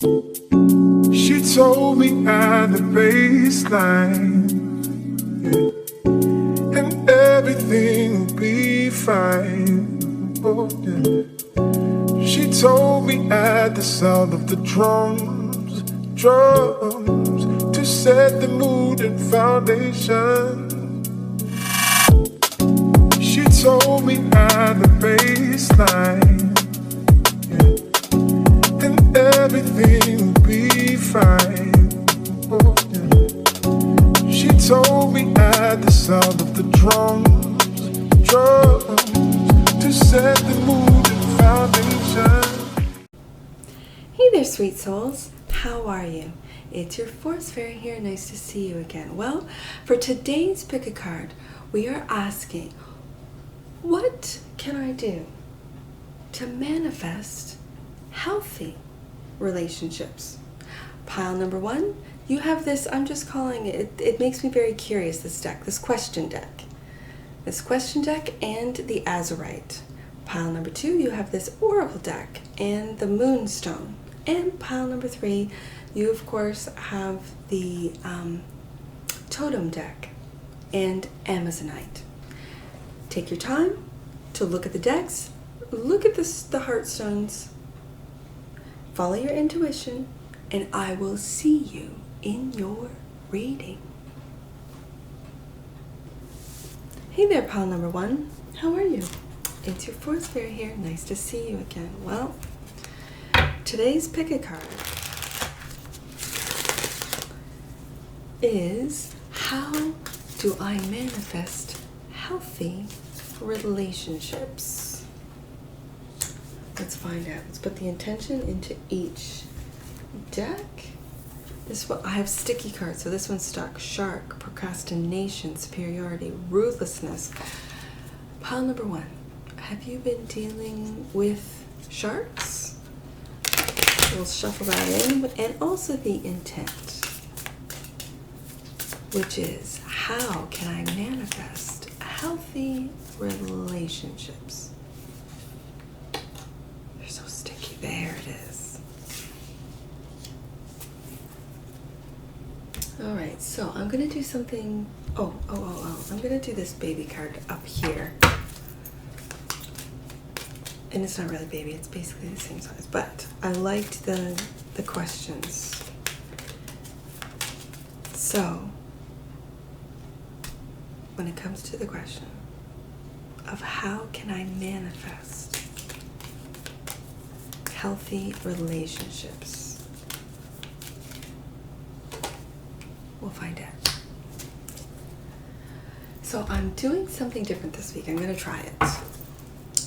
She told me at the baseline, yeah, and everything will be fine. Oh, yeah. She told me at the sound of the drums, to set the mood and foundation. She told me at the baseline, yeah, and everything will be fine. Oh, yeah. She told me at the sound of the drums, to set the mood and foundation. Hey there, sweet souls. How are you? It's your Force Fairy here. Nice to see you again. Well, for today's pick a card, we are asking, what can I do to manifest healthy relationships? Pile number one, you have this, I'm just calling it makes me very curious, this deck, this question deck. This question deck and the Azurite. Pile number two, you have this Oracle deck and the Moonstone. And pile number three, you of course have the Totem deck and Amazonite. Take your time to look at the decks, look at the heartstones, follow your intuition, and I will see you in your reading. Hey there, pile number one. How are you? It's your Force Fairy here. Nice to see you again. Well, today's pick a card is, how do I manifest healthy relationships? Let's find out. Let's put the intention into each deck. This one, I have sticky cards, so this one's stuck. Shark, procrastination, superiority, ruthlessness. Pile number one, have you been dealing with sharks? We'll shuffle that in, and also the intent, which is, how can I manifest healthy relationships? They're so sticky. There it is. All right, so I'm gonna do something. I'm gonna do this baby card up here. And it's not really baby, it's basically the same size, but I liked the questions. So, when it comes to the question of how can I manifest healthy relationships, we'll find out. So I'm doing something different this week. I'm going to try it.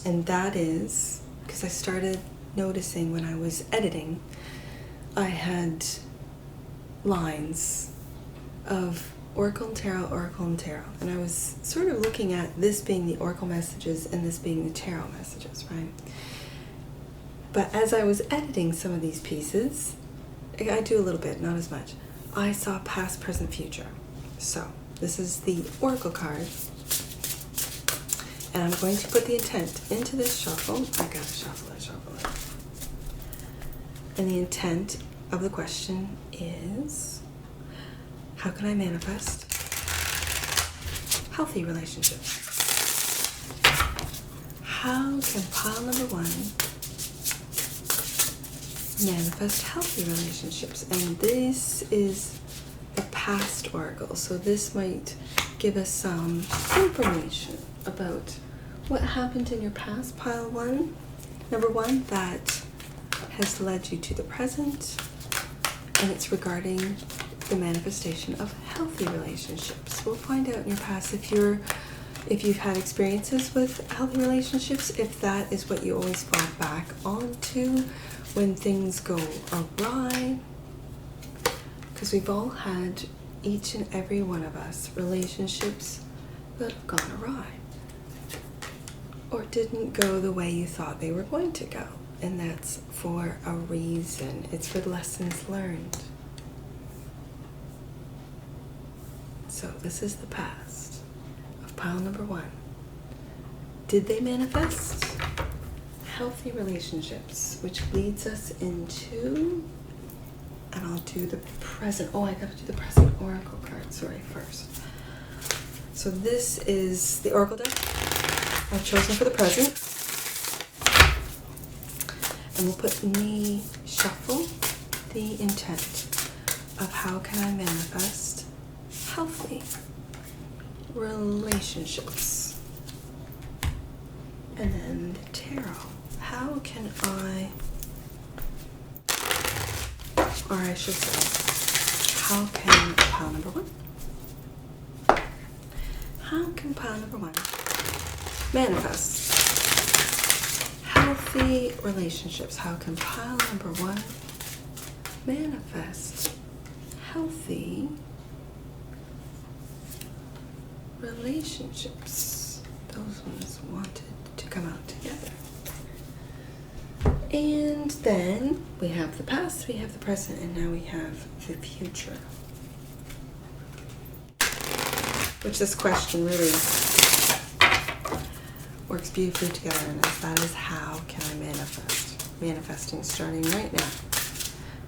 And that is because I started noticing when I was editing, I had lines of Oracle and Tarot, and I was sort of looking at this being the Oracle messages and this being the Tarot messages, right? But as I was editing some of these pieces, I do a little bit, not as much, I saw past, present, future. So this is the Oracle card, and I'm going to put the intent into this shuffle. I gotta shuffle it. And the intent of the question is, how can I manifest healthy relationships? How can pile number one manifest healthy relationships? And this is the past oracle, so this might give us some information about what happened in your past, pile one, number one, that has led you to the present, and it's regarding the manifestation of healthy relationships. We'll find out in your past if you've had experiences with healthy relationships, if that is what you always fall back onto when things go awry, because we've all had, each and every one of us, relationships that have gone awry or didn't go the way you thought they were going to go, and that's for a reason. It's for lessons learned. So this is the past of pile number one. Did they manifest healthy relationships? Which leads us into do the present. Oh, I gotta do the present oracle card, sorry, first. So this is the oracle deck I've chosen for the present. And we'll put in the shuffle the intent of how can I manifest healthy relationships. And then the tarot. How can I, or I should say, how can pile number one? How can pile number one manifest healthy relationships? How can pile number one manifest healthy relationships? Those ones wanted to come out together. And then we have the past, we have the present, and now we have the future. Which this question really works beautifully together, and that is how can I manifest? Manifesting starting right now.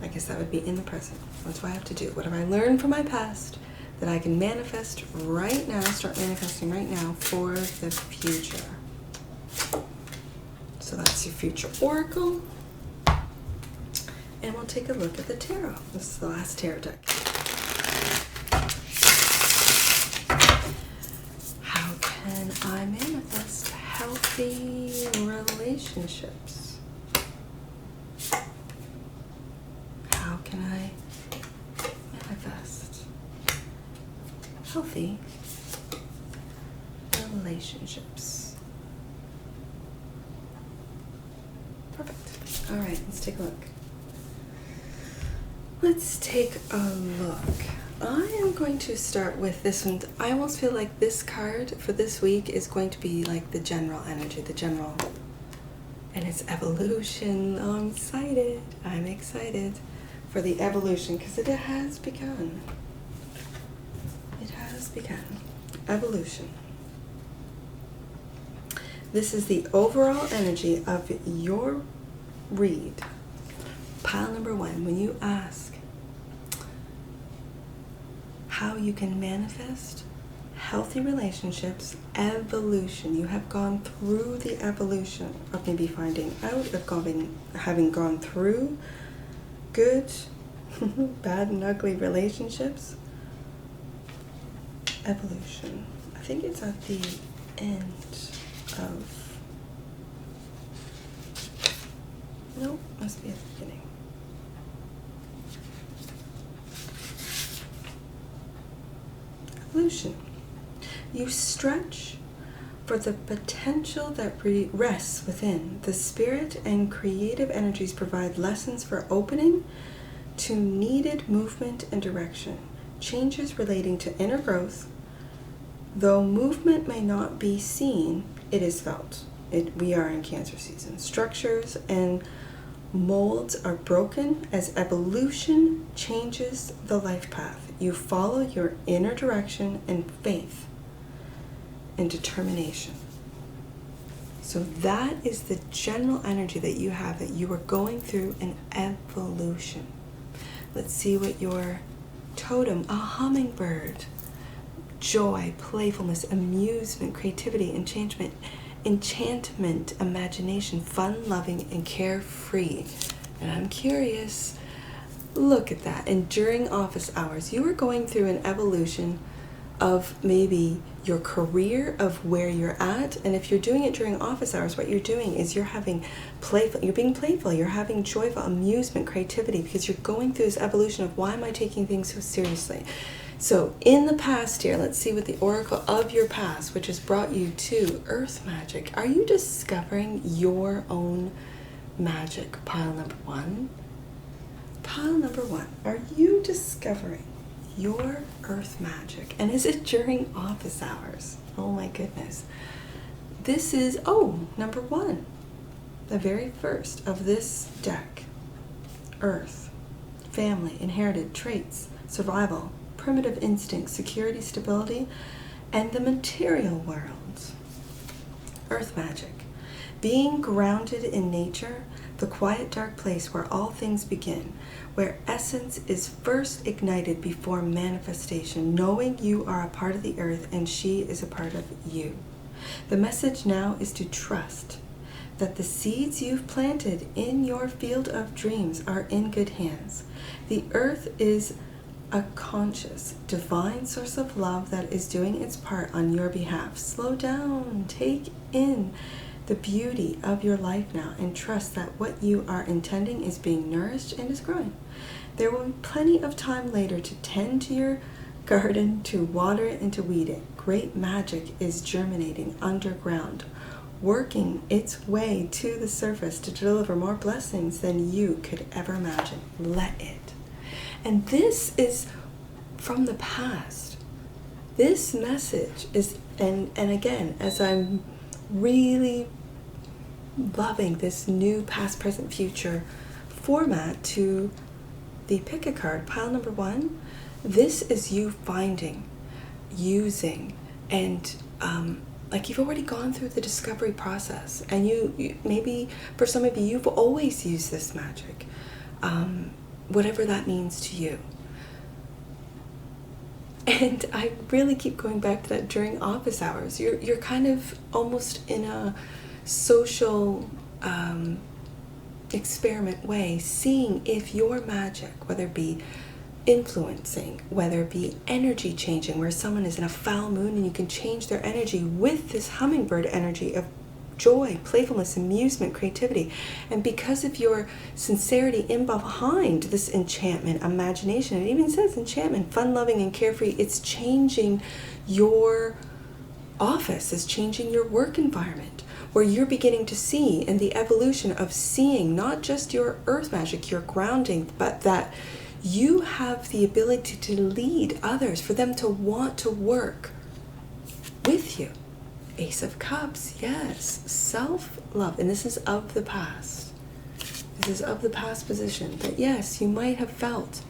I guess that would be in the present. That's what I have to do. What have I learned from my past that I can manifest right now, start manifesting right now for the future? So that's your future oracle. And we'll take a look at the tarot. This is the last tarot deck. How can I manifest healthy relationships? How can I manifest healthy relationships? Perfect. All right, let's take a look. Let's take a look. I am going to start with this one. I almost feel like this card for this week is going to be like the general energy, and it's evolution. Oh, I'm excited. I'm excited for the evolution because it has begun. It has begun. Evolution. This is the overall energy of your read. Pile number one, when you ask how you can manifest healthy relationships, evolution. You have gone through the evolution of maybe finding out, of having gone through good, bad and ugly relationships. Evolution. I think it's at the end of, no, must be at the beginning. Evolution. You stretch for the potential that rests within. The spirit and creative energies provide lessons for opening to needed movement and direction. Changes relating to inner growth. Though movement may not be seen, it is felt. We are in Cancer season. Structures and molds are broken as evolution changes the life path. You follow your inner direction and faith and determination. So that is the general energy that you have, that you are going through an evolution. Let's see what your totem, a hummingbird, joy, playfulness, amusement, creativity, enchantment, imagination, fun-loving, and carefree. And I'm curious, look at that. And during office hours, you are going through an evolution of maybe your career, of where you're at. And if you're doing it during office hours, what you're doing is you're being playful, you're having joyful amusement, creativity, because you're going through this evolution of why am I taking things so seriously? So in the past here, let's see what the oracle of your past, which has brought you to earth magic. Are you discovering your own magic? Pile number one. Pile number one. Are you discovering your earth magic? And is it during office hours? Oh my goodness. This is, number one. The very first of this deck. Earth. Family. Inherited traits. Survival. Primitive instincts, security, stability, and the material world. Earth magic. Being grounded in nature, the quiet, dark place where all things begin, where essence is first ignited before manifestation, knowing you are a part of the earth and she is a part of you. The message now is to trust that the seeds you've planted in your field of dreams are in good hands. The earth is a conscious, divine source of love that is doing its part on your behalf. Slow down, take in the beauty of your life now, and trust that what you are intending is being nourished and is growing. There will be plenty of time later to tend to your garden, to water it and to weed it. Great magic is germinating underground, working its way to the surface to deliver more blessings than you could ever imagine. Let it. And this is from the past. This message is, and again, as I'm really loving this new past, present, future format to the pick a card, pile number 1, this is you finding, using, and like you've already gone through the discovery process, and you maybe for some of you, you've always used this magic. Whatever that means to you. And I really keep going back to that during office hours. You're kind of almost in a social experiment way, seeing if your magic, whether it be influencing, whether it be energy changing, where someone is in a foul mood and you can change their energy with this hummingbird energy of joy, playfulness, amusement, creativity. And because of your sincerity in behind this enchantment, imagination, it even says enchantment, fun, loving, and carefree, it's changing your office, it's changing your work environment, where you're beginning to see in the evolution of seeing not just your earth magic, your grounding, but that you have the ability to lead others, for them to want to work with you. Ace of Cups, yes, self-love, and this is of the past. This is of the past position, that yes, you might have felt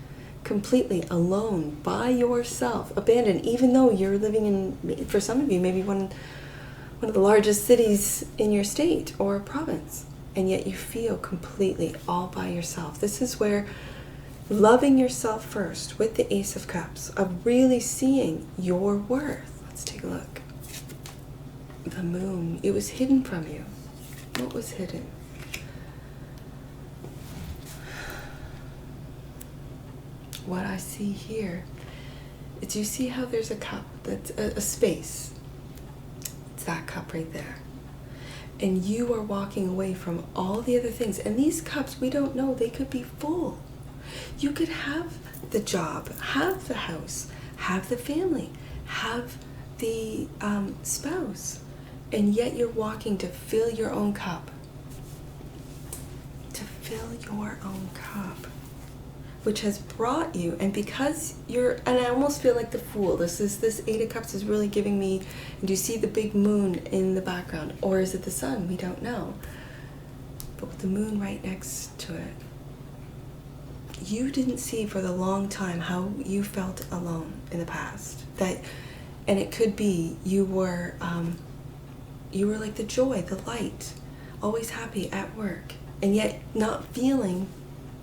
completely alone by yourself, abandoned, even though you're living in, for some of you, maybe one of the largest cities in your state or province, and yet you feel completely all by yourself. This is where loving yourself first with the Ace of Cups, of really seeing your worth. Let's take a look. The moon, it was hidden from you. What was hidden? What I see here is, you see how there's a cup, that's a space. It's that cup right there. And you are walking away from all the other things. And these cups, we don't know, they could be full. You could have the job, have the house, have the family, have the spouse. And yet you're walking to fill your own cup. To fill your own cup. Which has brought you, and because you're, and I almost feel like the Fool. This Eight of Cups is really giving me, do you see the big moon in the background? Or is it the sun? We don't know. But with the moon right next to it, you didn't see for the long time how you felt alone in the past. That, and it could be you were like the joy, the light, always happy at work, and yet not feeling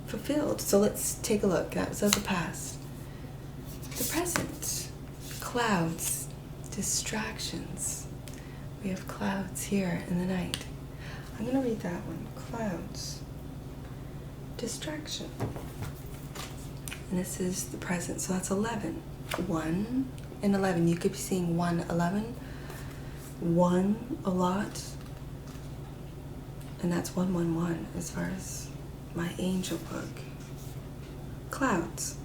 fulfilled. So let's take a look. That was of the past. The present. Clouds. Distractions. We have clouds here in the night. I'm going to read that one. Clouds. Distraction. And this is the present. So that's 11. 1 and 11. You could be seeing 1, 11. 1 a lot. And that's 111 as far as my angel book. Clouds.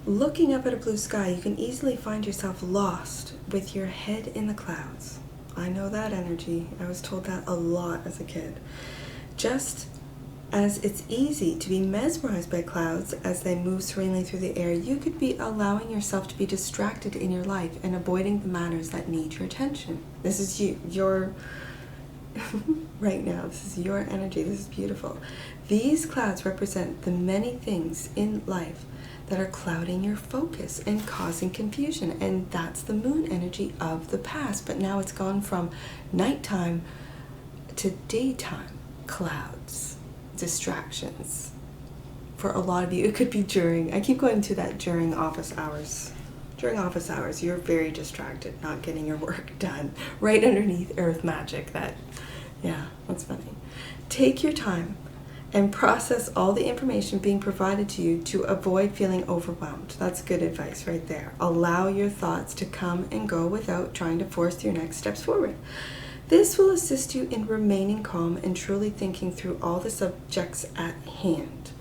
Looking up at a blue sky, you can easily find yourself lost with your head in the clouds. I know that energy. I was told that a lot as a kid. Just as it's easy to be mesmerized by clouds as they move serenely through the air, you could be allowing yourself to be distracted in your life and avoiding the matters that need your attention. This is your right now. This is your energy. This is beautiful. These clouds represent the many things in life that are clouding your focus and causing confusion. And that's the moon energy of the past. But now it's gone from nighttime to daytime clouds, distractions. For a lot of you, it could be during, I keep going to that during office hours. During office hours, you're very distracted, not getting your work done. Right underneath earth magic, that's funny. Take your time and process all the information being provided to you to avoid feeling overwhelmed. That's good advice right there. Allow your thoughts to come and go without trying to force your next steps forward. This will assist you in remaining calm and truly thinking through all the subjects at hand.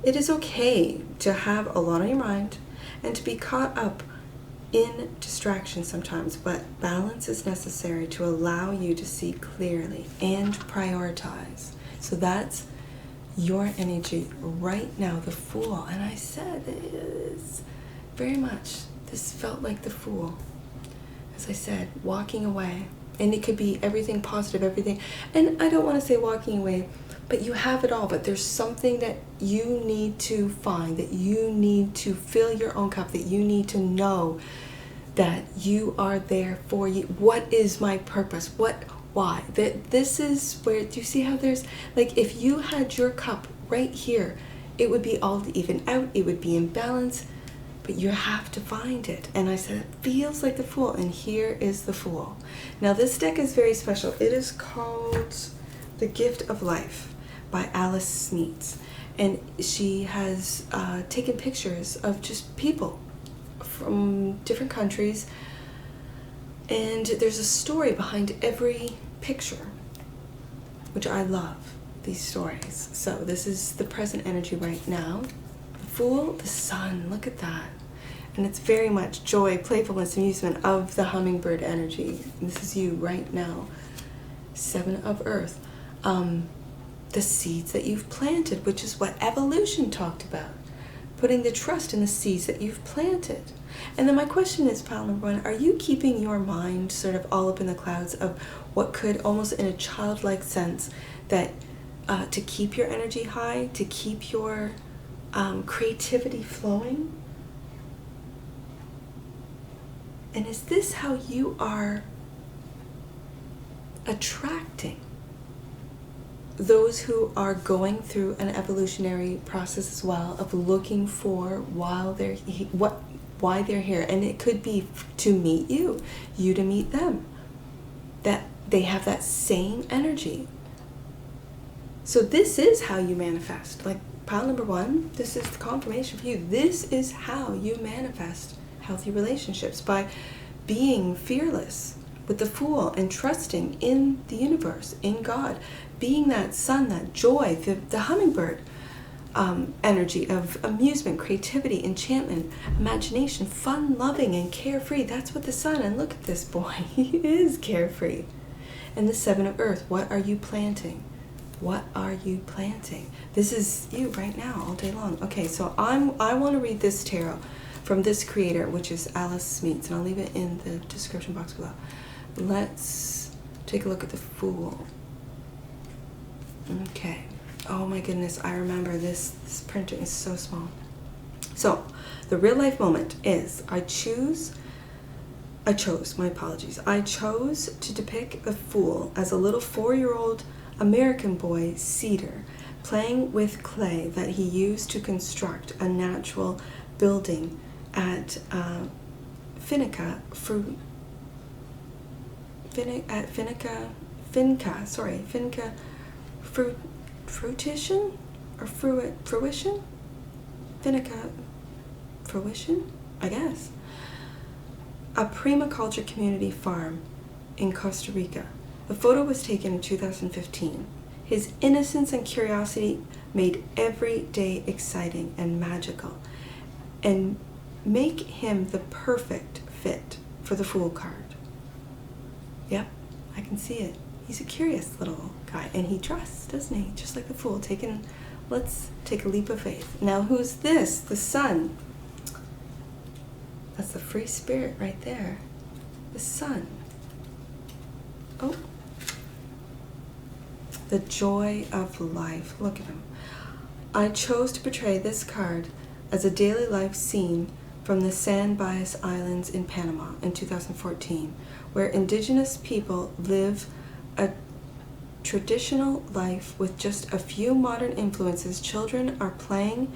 It is okay to have a lot on your mind and to be caught up in distraction sometimes, but balance is necessary to allow you to see clearly and prioritize. So that's your energy right now, the Fool. And I said it is very much, this felt like the Fool. As I said, walking away. And it could be everything positive, everything. And I don't want to say walking away, but you have it all. But there's something that you need to find, that you need to fill your own cup, that you need to know that you are there for you. What is my purpose? Why? That this is where, do you see how there's, like, if you had your cup right here, it would be all even out, it would be in balance, but you have to find it. And I said, it feels like the Fool, and here is the Fool. Now this deck is very special. It is called The Gift of Life by Alice Smeets. And she has taken pictures of just people from different countries. And there's a story behind every picture, which I love, these stories. So this is the present energy right now. The Fool, the sun, look at that. And it's very much joy, playfulness, amusement of the hummingbird energy. This is you right now. Seven of Earth. The seeds that you've planted, which is what evolution talked about. Putting the trust in the seeds that you've planted. And then my question is, pile number one, are you keeping your mind sort of all up in the clouds of what could, almost in a childlike sense, that to keep your energy high, to keep your creativity flowing? And is this how you are attracting those who are going through an evolutionary process as well, of looking for why they're here? And it could be to meet you to meet them, that they have that same energy. So this is how you manifest. Like pile number one, this is the confirmation for you. This is how you manifest healthy relationships, by being fearless with the Fool and trusting in the universe, in God, being that sun, that joy, the hummingbird energy of amusement, creativity, enchantment, imagination, fun, loving, and carefree. That's what the sun, and look at this boy, he is carefree. And the Seven of Earth, what are you planting? What are you planting? This is you right now, all day long. Okay, so I want to read this tarot from this creator, which is Alice Smeets, and I'll leave it in the description box below. Let's take a look at the Fool. Okay. Oh my goodness, I remember this printing is so small. So, the real life moment is, I chose to depict the Fool as a little 4-year-old American boy, Cedar, playing with clay that he used to construct a natural building at Finca Fruition or Fruition? Finca Fruition, I guess. A permaculture community farm in Costa Rica. The photo was taken in 2015. His innocence and curiosity made every day exciting and magical, and make him the perfect fit for the Fool card. Yep, I can see it. He's a curious little guy, and he trusts, doesn't he? Just like the Fool. Let's take a leap of faith. Now, who's this? The sun. That's the free spirit right there. The sun. Oh. The joy of life. Look at him. I chose to portray this card as a daily life scene from the San Bias Islands in Panama in 2014, where indigenous people live a traditional life with just a few modern influences, children are playing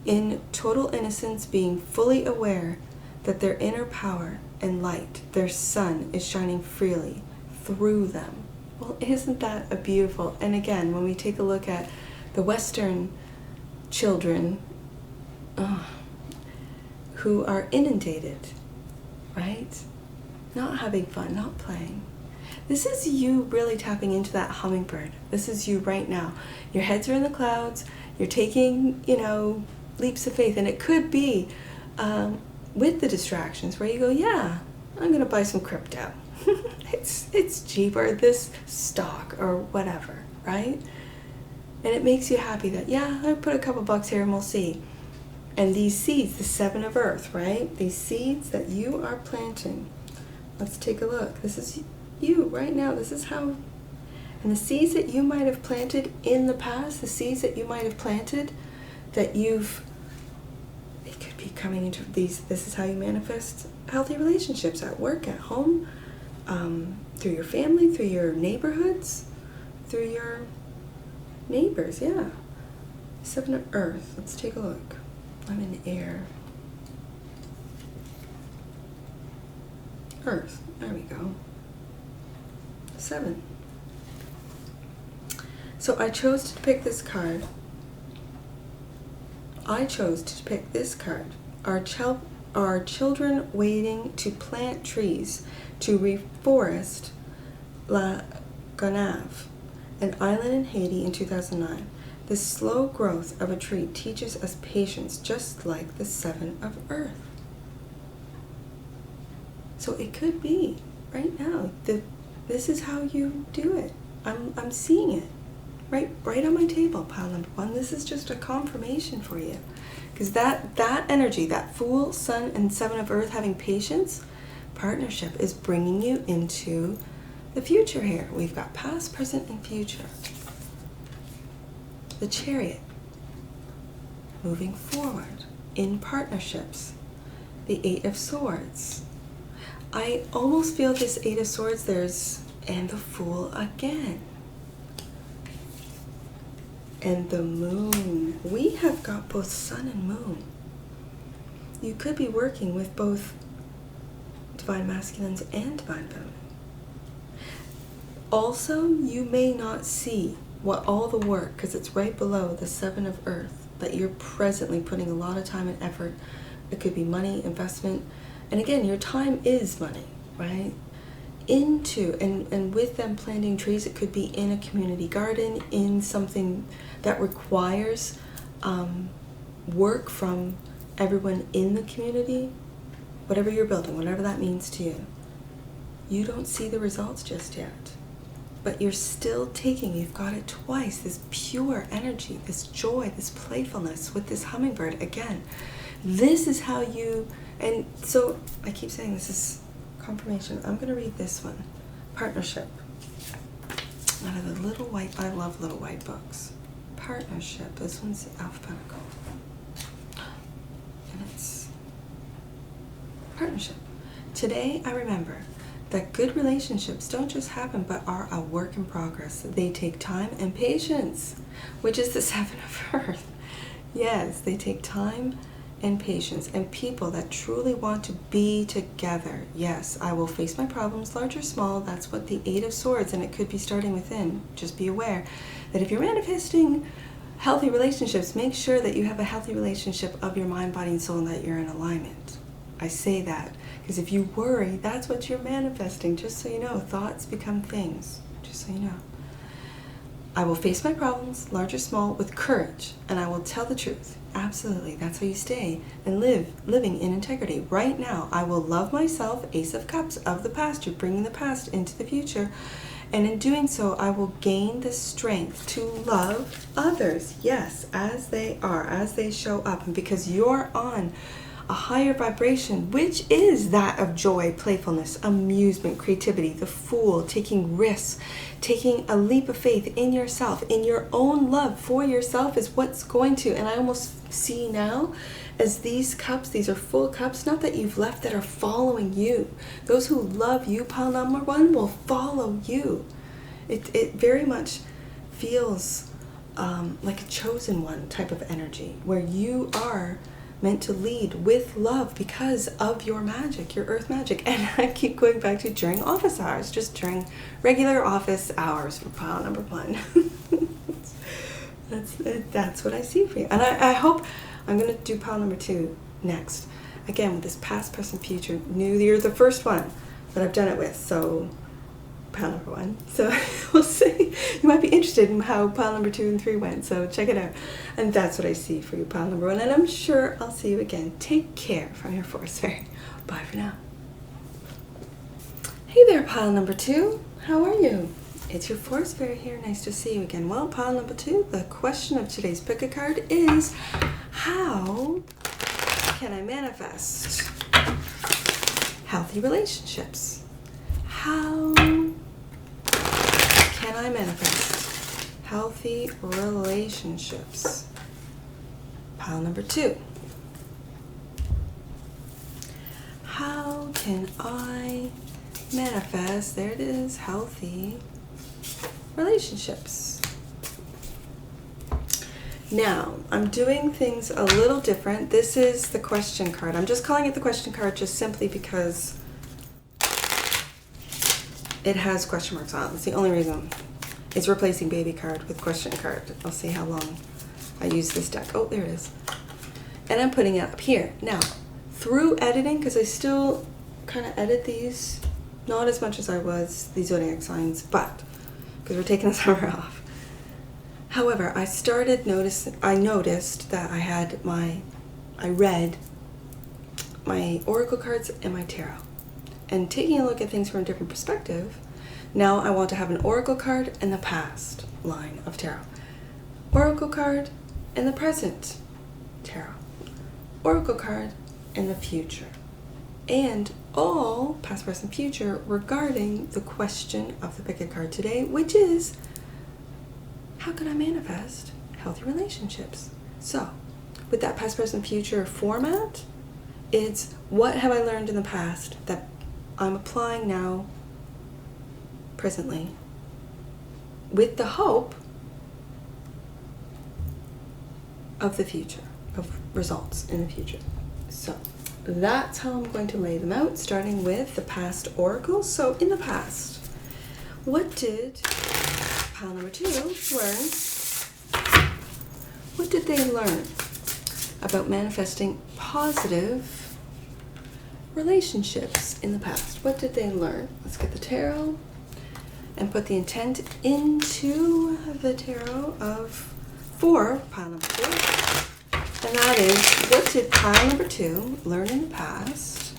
in total innocence, being fully aware that their inner power and light, their sun, is shining freely through them. Well, isn't that a beautiful? And again, when we take a look at the Western children who are inundated, right? Not having fun, not playing. This is you really tapping into that hummingbird. This is you right now. Your heads are in the clouds. You're taking, leaps of faith. And it could be with the distractions where you go, yeah, I'm going to buy some crypto. it's cheap, or this stock or whatever, right? And it makes you happy that, yeah, I put a couple bucks here and we'll see. And these seeds, the 7 of earth, right? These seeds that you are planting. Let's take a look. This is you right now. This is how. And the seeds that you might have planted in the past, the seeds that you might have planted that it could be coming into these. This is how you manifest healthy relationships at work, at home, through your family, through your neighborhoods, through your neighbors. Yeah. 7 of earth. Let's take a look. I'm in air. Earth. There we go. 7. So I chose to pick this card. Are children waiting to plant trees to reforest La Gonave, an island in Haiti in 2009. The slow growth of a tree teaches us patience, just like the 7 of earth. So it could be right now. This is how you do it. I'm seeing it right on my table, pile number 1. This is just a confirmation for you, because that energy, that Fool, Sun, and 7 of earth, having patience, partnership, is bringing you into the future here. We've got past, present, and future. The Chariot, moving forward in partnerships. The 8 of Swords. I almost feel this 8 of Swords, and the Fool again. And the Moon. We have got both Sun and Moon. You could be working with both Divine Masculines and Divine Feminine. Also, you may not see what all the work, because it's right below the 7 of earth, that you're presently putting a lot of time and effort. It could be money, investment, and again, your time is money, right? Into, and with them planting trees, it could be in a community garden, in something that requires work from everyone in the community, whatever you're building, whatever that means to you. You don't see the results just yet. But you're still taking, you've got it twice, this pure energy, this joy, this playfulness with this hummingbird. Again, this is how you, and so I keep saying this is confirmation. I'm going to read this one. Partnership. Out of the little white, I love little white books. Partnership. This one's alphabetical. And it's partnership. Today I remember that good relationships don't just happen but are a work in progress. They take time and patience, which is the 7 of earth. Yes, they take time and patience, and people that truly want to be together. Yes, I will face my problems, large or small. That's what the 8 of Swords, and it could be starting within. Just be aware that if you're manifesting healthy relationships, make sure that you have a healthy relationship of your mind, body, and soul, and that you're in alignment. I say that because if you worry, that's what you're manifesting. Just so you know, thoughts become things. Just so you know. I will face my problems, large or small, with courage, and I will tell the truth. Absolutely, that's how you stay and living in integrity. Right now, I will love myself, Ace of Cups, of the past. You're bringing the past into the future. And in doing so, I will gain the strength to love others, yes, as they are, as they show up. And because you're on a higher vibration, which is that of joy, playfulness, amusement, creativity, the Fool, taking risks, taking a leap of faith in yourself, in your own love for yourself is what's going to, and I almost see now as these cups, these are full cups, not that you've left, that are following you. Those who love you, pile number 1, will follow you. It very much feels like a chosen one type of energy, where you are meant to lead with love because of your magic, your earth magic. And I keep going back to during office hours, just during regular office hours for pile number 1. That's what I see for you. And I hope I'm going to do pile number 2 next. Again, with this past, present, future. You're the first one that I've done it with, so pile number 1. So we'll see. You might be interested in how pile number 2 and 3 went, so check it out. And that's what I see for you, pile number 1. And I'm sure I'll see you again. Take care from your Force Fairy. Bye for now. Hey there, pile number 2. How are you? It's your Force Fairy here. Nice to see you again. Well, pile number 2, the question of today's pick a card is, how can I manifest healthy relationships? How can I manifest healthy relationships? Pile number 2. How can I manifest, there it is, healthy relationships? Now, I'm doing things a little different. This is the question card. I'm just calling it the question card just simply because it has question marks on it. That's the only reason. It's replacing baby card with question card. I'll see how long I use this deck. Oh, there it is. And I'm putting it up here. Now, through editing, because I still kind of edit these, not as much as I was the zodiac signs, but because we're taking the summer off. However, I noticed that I read my oracle cards and my tarot. And taking a look at things from a different perspective, now I want to have an oracle card and the past line of tarot. Oracle card and the present tarot. Oracle card and the future. And all past, present, future regarding the question of the pick a card today, which is, how can I manifest healthy relationships? So, with that past, present, future format, it's what have I learned in the past that I'm applying now, presently, with the hope of the future, of results in the future. So, that's how I'm going to lay them out, starting with the past oracle. So, in the past, what did pile number 2 learn? What did they learn about manifesting positive relationships in the past? What did they learn? Let's get the tarot and put the intent into the tarot for pile number 2. And that is, what did pile number 2 learn in the past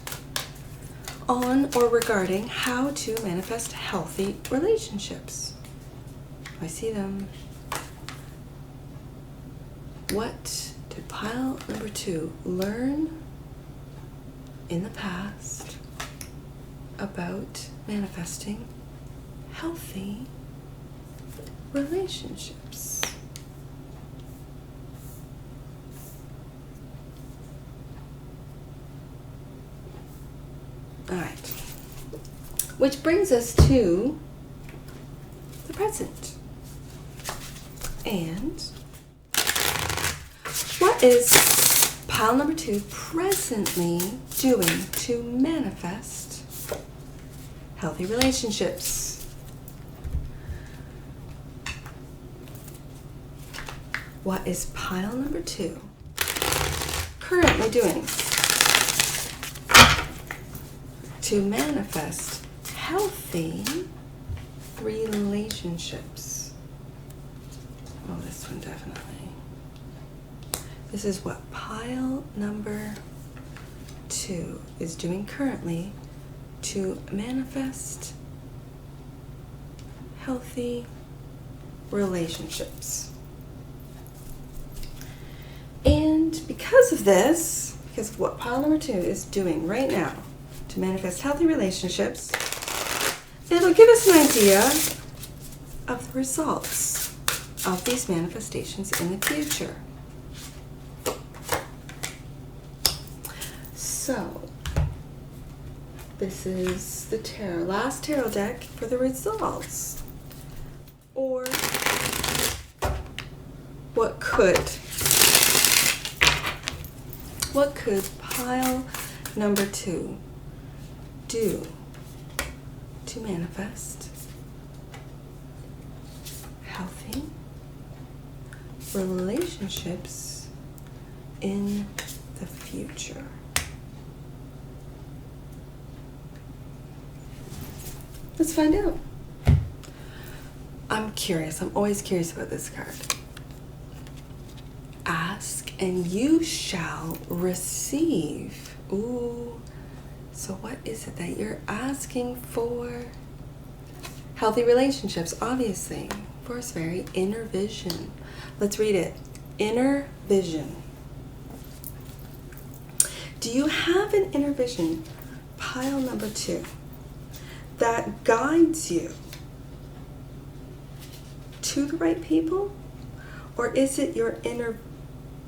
on or regarding how to manifest healthy relationships? I see them. What did pile number 2 learn in the past about manifesting healthy relationships? All right. Which brings us to the present. And what is pile number 2 presently doing to manifest healthy relationships? What is pile number 2 currently doing to manifest healthy relationships? Oh, this one definitely. This is what pile number 2 is doing currently to manifest healthy relationships. And because of this, because of what pile number 2 is doing right now to manifest healthy relationships, it'll give us an idea of the results of these manifestations in the future. So, this is the last tarot deck for the results could pile number 2 do to manifest healthy relationships in the future? Let's find out. I'm curious. I'm always curious about this card. Ask and you shall receive. Ooh. So what is it that you're asking for? Healthy relationships, obviously. Force fairy, inner vision. Let's read it. Inner vision. Do you have an inner vision, pile number 2, that guides you to the right people? Or is it your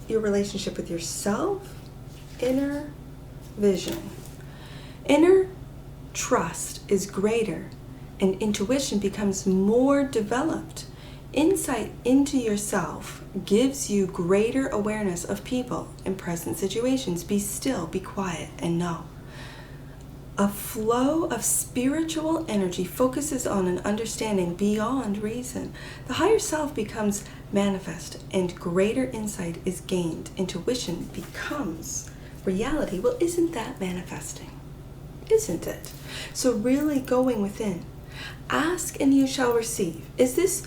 relationship with yourself? Inner vision. Inner trust is greater and intuition becomes more developed. Insight into yourself gives you greater awareness of people and present situations. Be still, be quiet, and know. A flow of spiritual energy focuses on an understanding beyond reason. The higher self becomes manifest and greater insight is gained. Intuition becomes reality. Well, isn't that manifesting? Isn't it? So really going within. Ask and you shall receive. Is this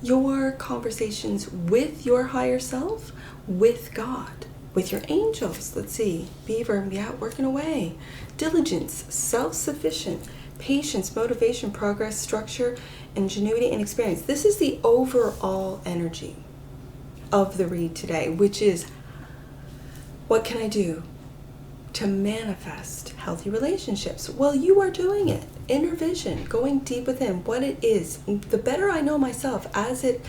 your conversations with your higher self? With God? With your angels? Let's see. Beaver, yeah, working away. Diligence, self-sufficient, patience, motivation, progress, structure, ingenuity, and experience. This is the overall energy of the read today, which is, what can I do to manifest healthy relationships? Well, you are doing it. Inner vision, going deep within what it is. The better I know myself as it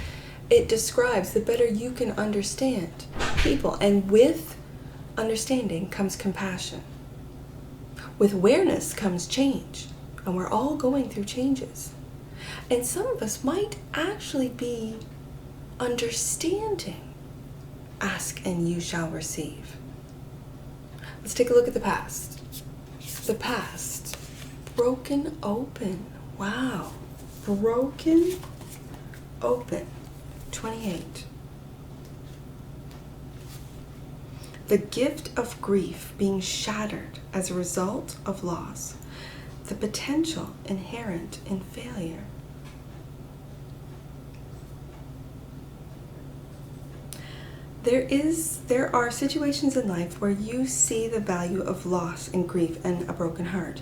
describes, the better you can understand people. And with understanding comes compassion. With awareness comes change. And we're all going through changes. And some of us might actually be understanding. Ask and you shall receive. Let's take a look at the past. The past. Broken open. Wow. Broken open. 28. The gift of grief being shattered as a result of loss. The potential inherent in failure. There are situations in life where you see the value of loss and grief and a broken heart.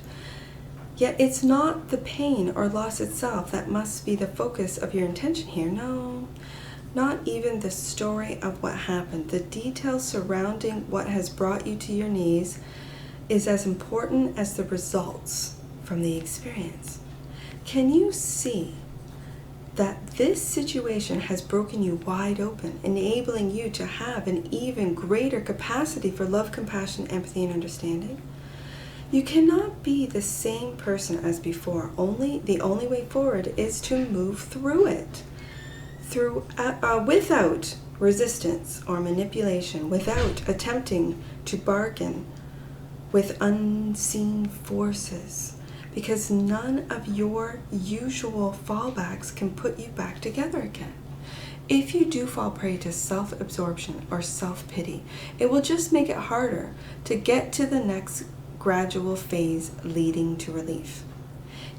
Yet it's not the pain or loss itself that must be the focus of your intention here. No, not even the story of what happened. The details surrounding what has brought you to your knees is as important as the results from the experience. Can you see that this situation has broken you wide open, enabling you to have an even greater capacity for love, compassion, empathy, and understanding? You cannot be the same person as before. The only way forward is to move through it, without resistance or manipulation, without attempting to bargain with unseen forces. Because none of your usual fallbacks can put you back together again. If you do fall prey to self-absorption or self-pity, it will just make it harder to get to the next gradual phase leading to relief.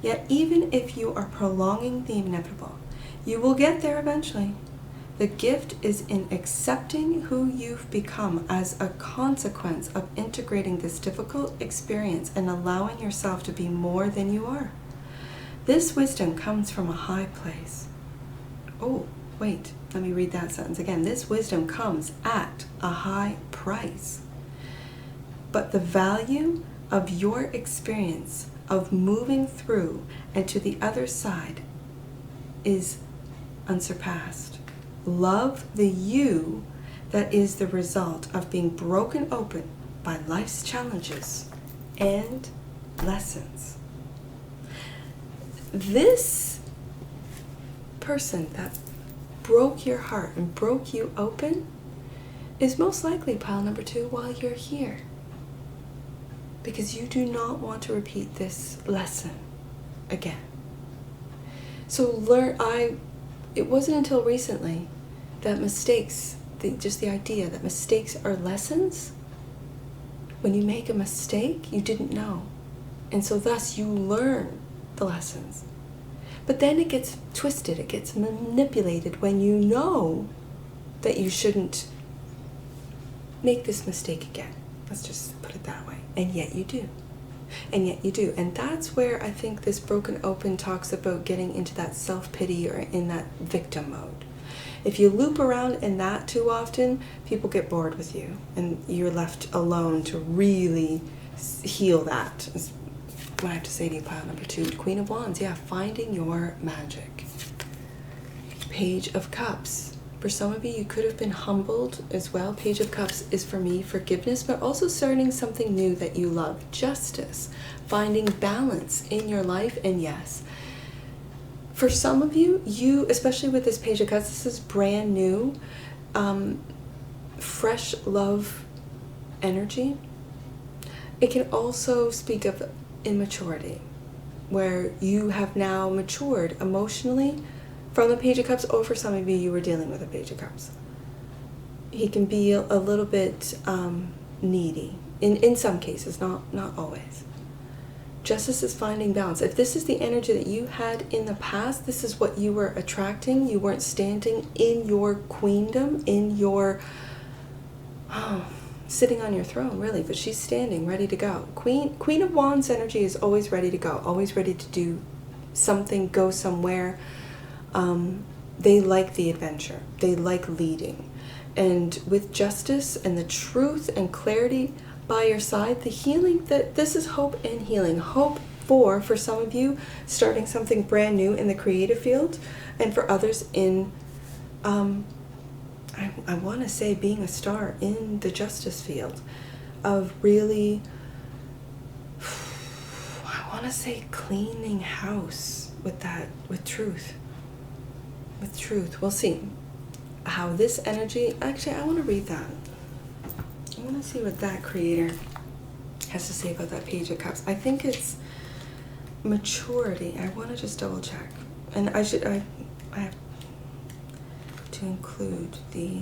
Yet even if you are prolonging the inevitable, you will get there eventually. The gift is in accepting who you've become as a consequence of integrating this difficult experience and allowing yourself to be more than you are. This wisdom comes from a high place. Oh, wait, let me read that sentence again. This wisdom comes at a high price. But the value of your experience of moving through and to the other side is unsurpassed. Love the you that is the result of being broken open by life's challenges and lessons. This person that broke your heart and broke you open is most likely pile number 2 while you're here. Because you do not want to repeat this lesson again. So it wasn't until recently that mistakes, just the idea that mistakes are lessons. When you make a mistake, you didn't know. And so thus you learn the lessons. But then it gets twisted, it gets manipulated when you know that you shouldn't make this mistake again. Let's just put it that way. And yet you do. And yet you do. And that's where I think this Broken Open talks about getting into that self-pity or in that victim mode. If you loop around in that too often, people get bored with you. And you're left alone to really heal that. Is what I have to say to you, pile number 2. Queen of Wands. Yeah, finding your magic. Page of Cups. For some of you, you could have been humbled as well. Page of Cups is for me forgiveness, but also starting something new that you love. Justice. Finding balance in your life. And yes, for some of you, especially with this Page of Cups, this is brand new, fresh love energy. It can also speak of immaturity, where you have now matured emotionally from the Page of Cups, or for some of you, you were dealing with a Page of Cups. He can be a little bit needy, in some cases, not always. Justice is finding balance. If this is the energy that you had in the past, this is what you were attracting. You weren't standing in your queendom, in your, sitting on your throne, really, but she's standing, ready to go. Queen of Wands energy is always ready to go, always ready to do something, go somewhere. They like the adventure. They like leading. And with justice and the truth and clarity by your side, the healing, that this is hope and healing. Hope for some of you, starting something brand new in the creative field, and for others in, I want to say being a star in the justice field, of really, I want to say cleaning house with that, with truth. With truth. We'll see how this energy, actually I want to read that. I want to see what that creator has to say about that Page of Cups. I think it's maturity. I want to just double check. And I have to include the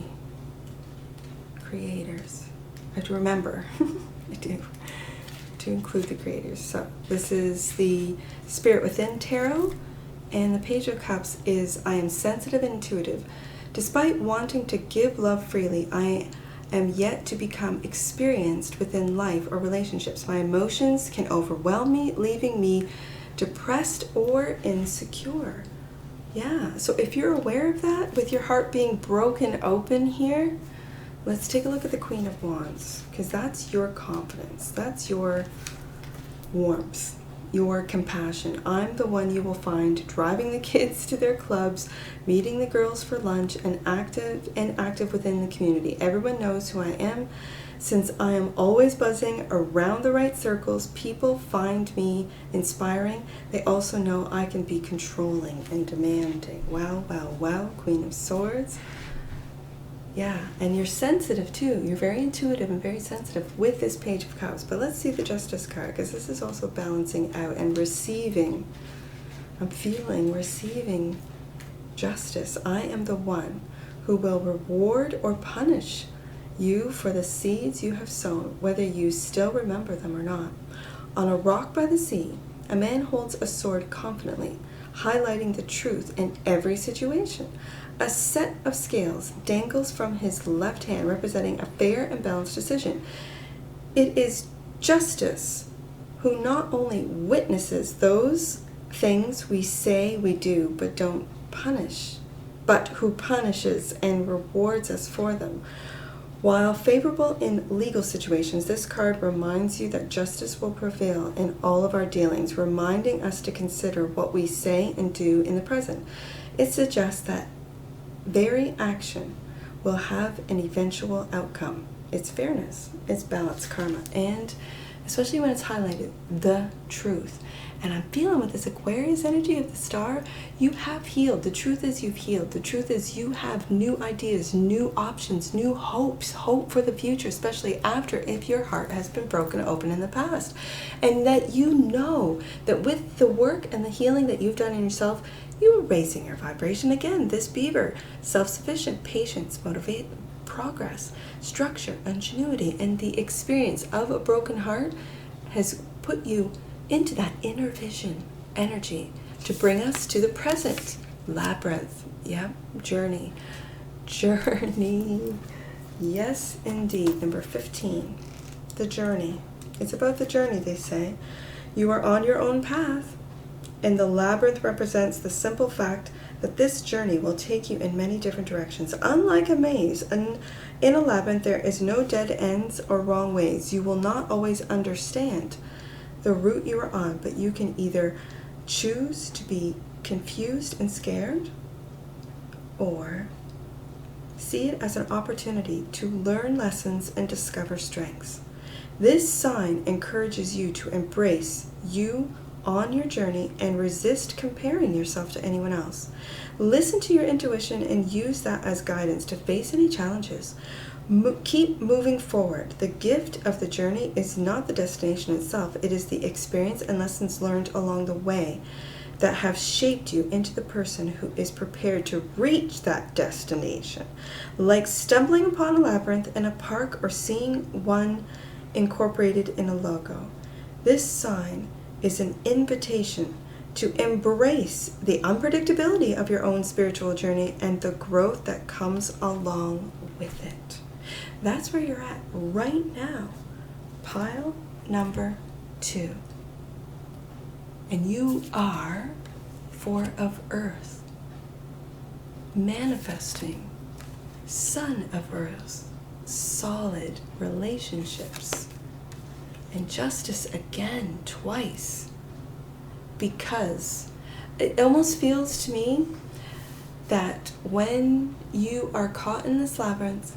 creators. I have to remember. I do. To include the creators. So this is the Spirit Within Tarot. And the Page of Cups is, I am sensitive and intuitive. Despite wanting to give love freely, I am yet to become experienced within life or relationships. My emotions can overwhelm me, leaving me depressed or insecure. Yeah, so if you're aware of that, with your heart being broken open here, let's take a look at the Queen of Wands, because that's your confidence. That's your warmth. Your compassion. I'm the one you will find driving the kids to their clubs, meeting the girls for lunch, and active within the community. Everyone knows who I am. Since I am always buzzing around the right circles, people find me inspiring. They also know I can be controlling and demanding. Wow, wow, wow. Queen of Swords. Yeah, and you're sensitive too. You're very intuitive and very sensitive with this Page of Cups. But let's see the Justice card, because this is also balancing out and receiving. I'm feeling receiving justice. I am the one who will reward or punish you for the seeds you have sown, whether you still remember them or not. On a rock by the sea, a man holds a sword confidently, highlighting the truth in every situation. A set of scales dangles from his left hand, representing a fair and balanced decision. It is justice who not only witnesses those things we say we do but don't punish, but who punishes and rewards us for them. While favorable in legal situations, this card reminds you that justice will prevail in all of our dealings, reminding us to consider what we say and do in the present. It suggests that very action will have an eventual outcome. it's fairness, it's balance, karma, and especially when it's highlighted, the truth. And I'm feeling with this Aquarius energy of the star, you have healed. The truth is you've healed. The truth is you have new ideas, new options, new hopes, hope for the future, especially after if your heart has been broken open in the past. And that you know that with the work and the healing that you've done in yourself, you are raising your vibration again. This beaver, self-sufficient, patience, motivate, progress, structure, ingenuity, and the experience of a broken heart has put you into that inner vision energy to bring us to the present. Labyrinth. Yep. Journey. Yes, indeed. Number 15. The journey. It's about the journey, they say. You are on your own path, and the labyrinth represents the simple fact that this journey will take you in many different directions. Unlike a maze, in a labyrinth there is no dead ends or wrong ways. You will not always understand the route you are on, but you can either choose to be confused and scared, or see it as an opportunity to learn lessons and discover strengths. This sign encourages you to embrace you on your journey and resist comparing yourself to anyone else. Listen to your intuition and use that as guidance to face any challenges. Keep moving forward. The gift of the journey is not the destination itself. It is the experience and lessons learned along the way that have shaped you into the person who is prepared to reach that destination. Like stumbling upon a labyrinth in a park or seeing one incorporated in a logo. This sign is an invitation to embrace the unpredictability of your own spiritual journey and the growth that comes along with it. That's where you're at right now. Pile number 2. And you are 4 of Earth. Manifesting. Son of Earth. Solid relationships. And justice again, twice. Because it almost feels to me that when you are caught in this labyrinth,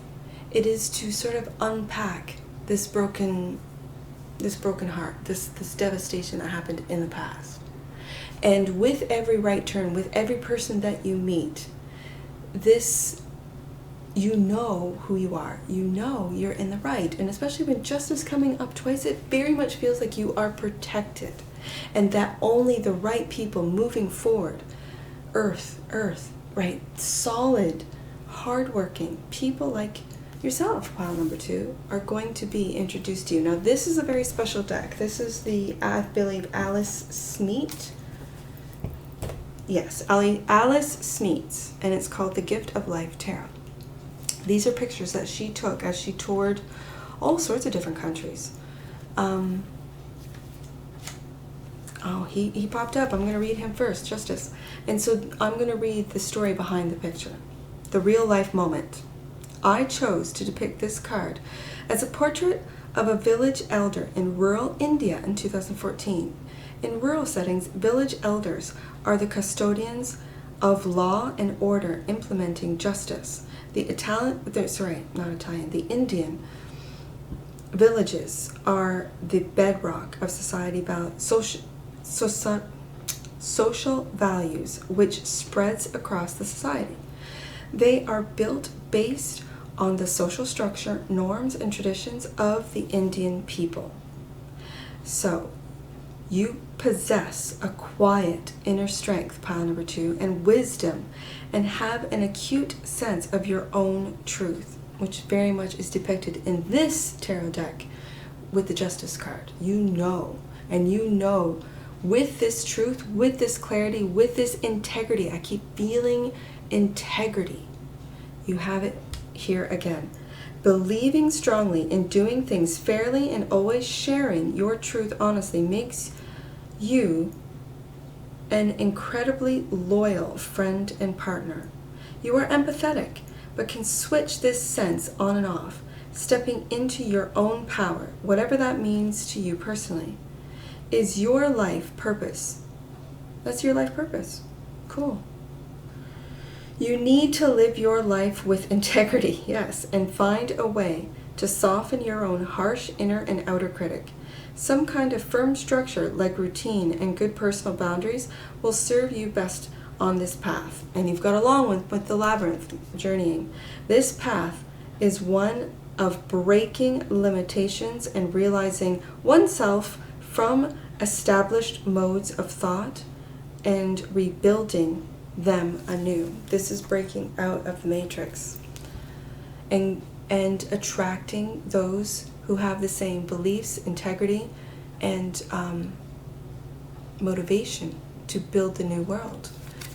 it is to sort of unpack this broken heart, this devastation that happened in the past. And with every right turn, with every person that you meet, this, you know who you are. You know you're in the right. And especially when justice coming up twice, it very much feels like you are protected. And that only the right people moving forward, earth, right, solid, hardworking people like yourself, pile number 2, are going to be introduced to you. Now, this is a very special deck. This is the, I believe, Alice Smeet. Yes, Alice Smeets, and it's called The Gift of Life Tarot. These are pictures that she took as she toured all sorts of different countries. He popped up. I'm going to read him first, Justice. And so I'm going to read the story behind the picture. The real life moment. I chose to depict this card as a portrait of a village elder in rural India in 2014. In rural settings, village elders are the custodians of law and order implementing justice. The Indian villages are the bedrock of society social values which spreads across the society. They are built based on the social structure, norms, and traditions of the Indian people. So, you possess a quiet inner strength, pile number 2, and wisdom, and have an acute sense of your own truth, which very much is depicted in this tarot deck with the Justice card. You know, and you know with this truth, with this clarity, with this integrity. I keep feeling integrity. You have it here again. Believing strongly in doing things fairly and always sharing your truth honestly makes you an incredibly loyal friend and partner. You are empathetic, but can switch this sense on and off, stepping into your own power, whatever that means to you personally. Is your life purpose? That's your life purpose. Cool. You need to live your life with integrity, yes, and find a way to soften your own harsh inner and outer critic. Some kind of firm structure like routine and good personal boundaries will serve you best on this path. And you've got along with the labyrinth journeying. This path is one of breaking limitations and realizing oneself from established modes of thought and rebuilding them anew. This is breaking out of the matrix and attracting those who have the same beliefs, integrity, and motivation to build the new world.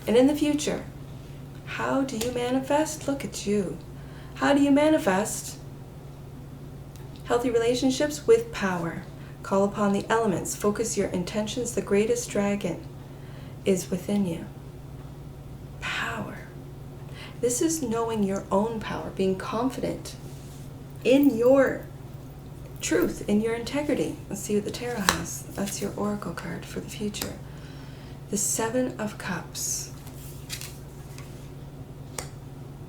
And in the future, how do you manifest? Look at you. How do you manifest healthy relationships? With power. Call upon the elements. Focus your intentions. The greatest dragon is within you. Power. This is knowing your own power, being confident in your truth, in your integrity. Let's see what the tarot has. That's your oracle card for the future. The Seven of Cups.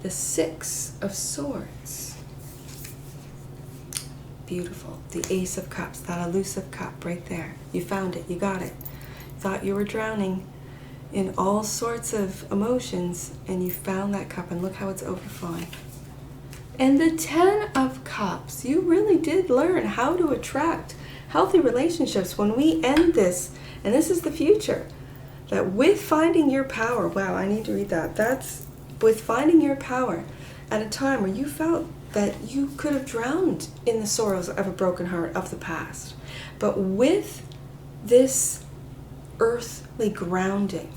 The Six of Swords. Beautiful. The Ace of Cups, that elusive cup right there. You found it. You got it. Thought you were drowning in all sorts of emotions, and you found that cup, and look how it's overflowing. And the Ten of Cups. You really did learn how to attract healthy relationships when we end this. And this is the future. That with finding your power, wow, I need to read that. That's with finding your power at a time where you felt that you could have drowned in the sorrows of a broken heart of the past. But with this earthly grounding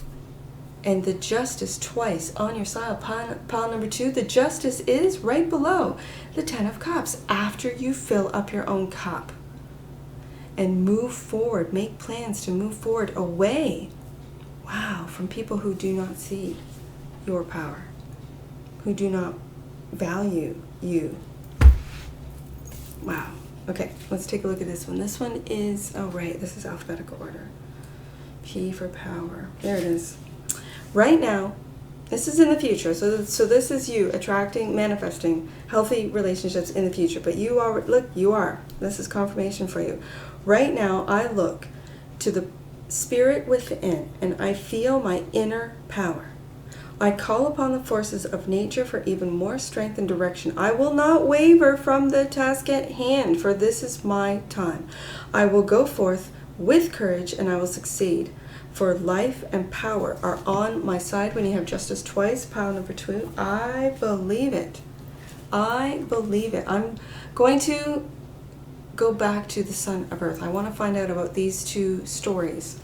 and the justice twice on your side, pile number 2, the justice is right below the Ten of Cups. After you fill up your own cup and move forward, make plans to move forward away, wow, from people who do not see your power, who do not value you. Wow. Okay, let's take a look at this one. This one is, oh right, this is alphabetical order. P for power. There it is. Right now, this is in the future. So this is you attracting, manifesting healthy relationships in the future. But you are, look, you are. This is confirmation for you. Right now, I look to the spirit within and I feel my inner power. I call upon the forces of nature for even more strength and direction. I will not waver from the task at hand, for this is my time. I will go forth with courage and I will succeed. For life and power are on my side. When you have justice twice, pile number 2, I believe it. I believe it. I'm going to go back to the Son of Earth. I want to find out about these 2 stories.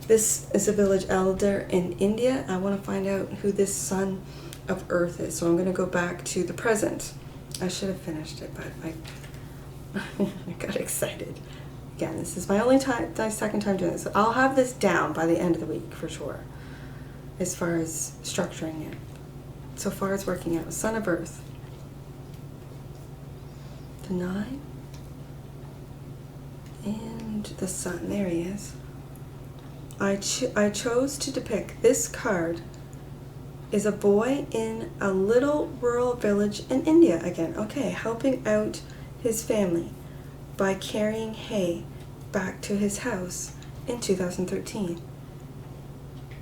This is a village elder in India. I want to find out who this Son of Earth is. So I'm going to go back to the present. I should have finished it, but I got excited. Again, this is my second time doing this. I'll have this down by the end of the week for sure, as far as structuring it. So far it's working out. Son of Earth. The 9. And the Sun. There he is. I chose to depict this card is a boy in a little rural village in India again. Okay, helping out his family by carrying hay back to his house in 2013.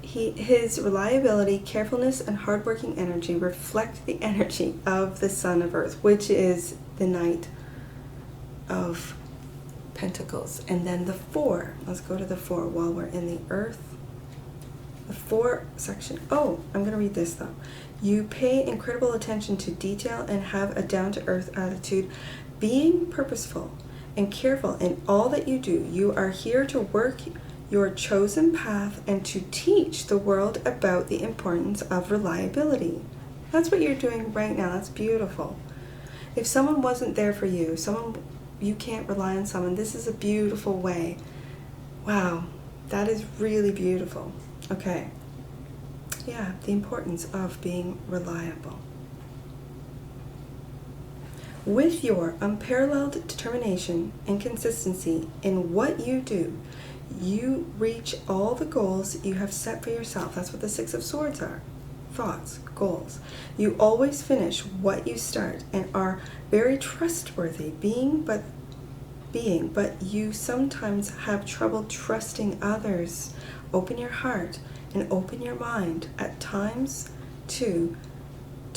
His reliability, carefulness, and hardworking energy reflect the energy of the Son of Earth, which is the Knight of Pentacles. And then the 4. Let's go to the 4 while we're in the Earth. The 4 section. Oh, I'm going to read this though. You pay incredible attention to detail and have a down-to-earth attitude. Being purposeful and careful in all that you do, you are here to work your chosen path and to teach the world about the importance of reliability. That's what you're doing right now. That's beautiful. If someone wasn't there for you, you can't rely on someone, this is a beautiful way. Wow, that is really beautiful. Okay. Yeah, the importance of being reliable. With your unparalleled determination and consistency in what you do, you reach all the goals you have set for yourself. That's what the 6 of Swords are. thoughts, goals. You always finish what you start and are very trustworthy but you sometimes have trouble trusting others. Open your heart and open your mind at times to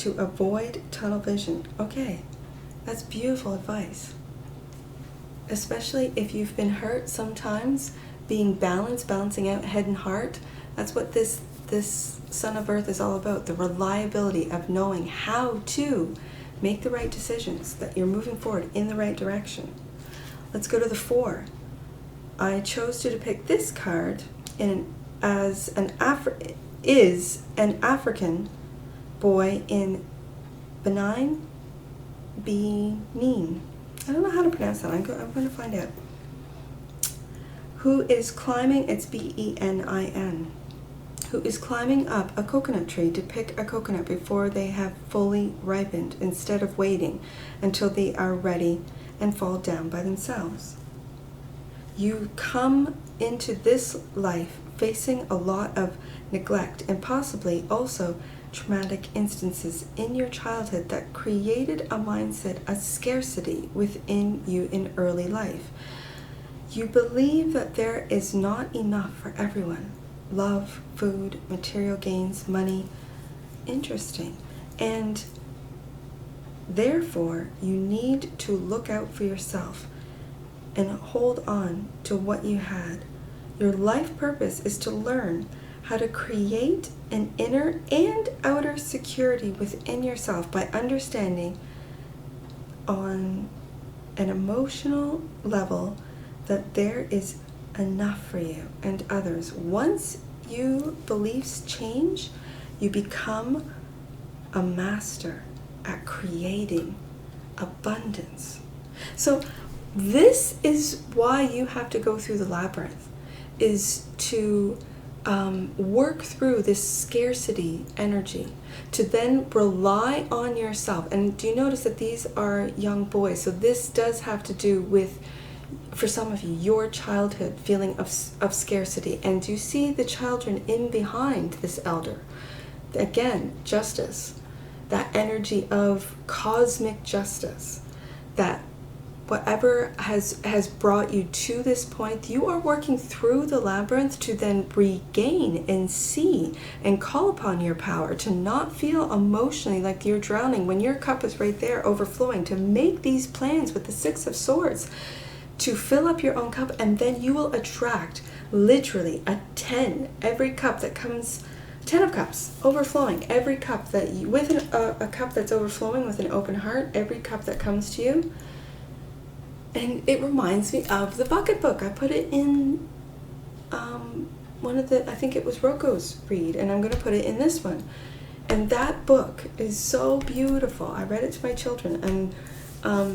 avoid tunnel vision. Okay, that's beautiful advice. Especially if you've been hurt sometimes, being balanced, balancing out head and heart. That's what this Son of Earth is all about. The reliability of knowing how to make the right decisions, that you're moving forward in the right direction. Let's go to the 4. I chose to depict this card as an African boy in Benin. I don't know how to pronounce that. I'm going to find out. Who is climbing, it's Benin, who is climbing up a coconut tree to pick a coconut before they have fully ripened, instead of waiting until they are ready and fall down by themselves. You come into this life facing a lot of neglect and possibly also traumatic instances in your childhood that created a mindset of scarcity within you in early life. You believe that there is not enough for everyone. Love, food, material gains, money. Interesting. And therefore, you need to look out for yourself and hold on to what you had. Your life purpose is to learn how to create an inner and outer security within yourself by understanding on an emotional level that there is enough for you and others. Once your beliefs change, you become a master at creating abundance. So this is why you have to go through the labyrinth, is to work through this scarcity energy, to then rely on yourself. And do you notice that these are young boys? So this does have to do with, for some of you, your childhood feeling of scarcity. And you see the children in behind this elder. Again, justice, that energy of cosmic justice, that whatever has brought you to this point, you are working through the labyrinth to then regain and see and call upon your power, to not feel emotionally like you're drowning when your cup is right there overflowing, to make these plans with the 6 of Swords, to fill up your own cup, and then you will attract literally a 10. Every cup that comes, 10 of Cups, overflowing. Every cup that you, with a cup that's overflowing with an open heart, every cup that comes to you. And it reminds me of the bucket book. I put it in one of the, I think it was Roko's read, and I'm going to put it in this one. And that book is so beautiful. I read it to my children, and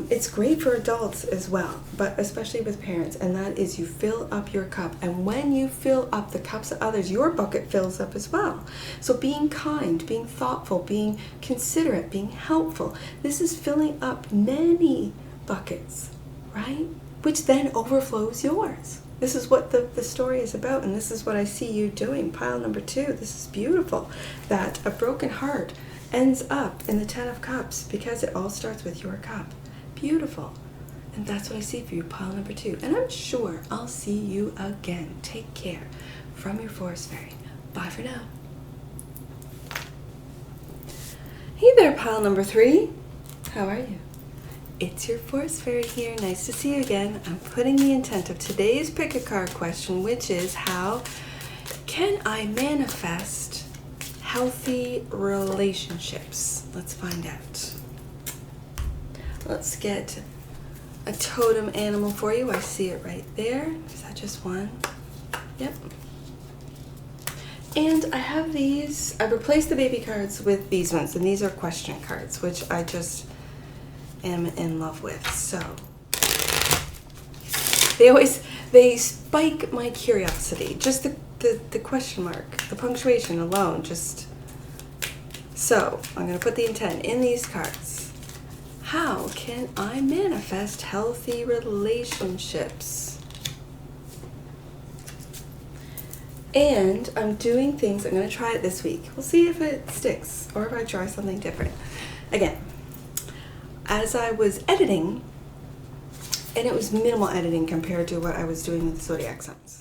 it's great for adults as well, but especially with parents. And that is, you fill up your cup. And when you fill up the cups of others, your bucket fills up as well. So being kind, being thoughtful, being considerate, being helpful, this is filling up many buckets, right? Which then overflows yours. This is what the story is about, and this is what I see you doing. Pile number 2, this is beautiful, that a broken heart ends up in the 10 of Cups because it all starts with your cup. Beautiful. And that's what I see for you, pile number 2. And I'm sure I'll see you again. Take care. From your Forest Fairy. Bye for now. Hey there, pile number 3. How are you? It's your Forest Fairy here. Nice to see you again. I'm putting the intent of today's pick a card question, which is, how can I manifest healthy relationships? Let's find out. Let's get a totem animal for you. I see it right there. Is that just one? Yep. And I have these. I replaced the baby cards with these ones, and these are question cards, which I just am in love with. So they spike my curiosity. Just the question mark, the punctuation alone, just. So I'm going to put the intent in these cards. How can I manifest healthy relationships? And I'm doing things, I'm going to try it this week. We'll see if it sticks or if I try something different. Again, as I was editing, and it was minimal editing compared to what I was doing with the zodiac signs,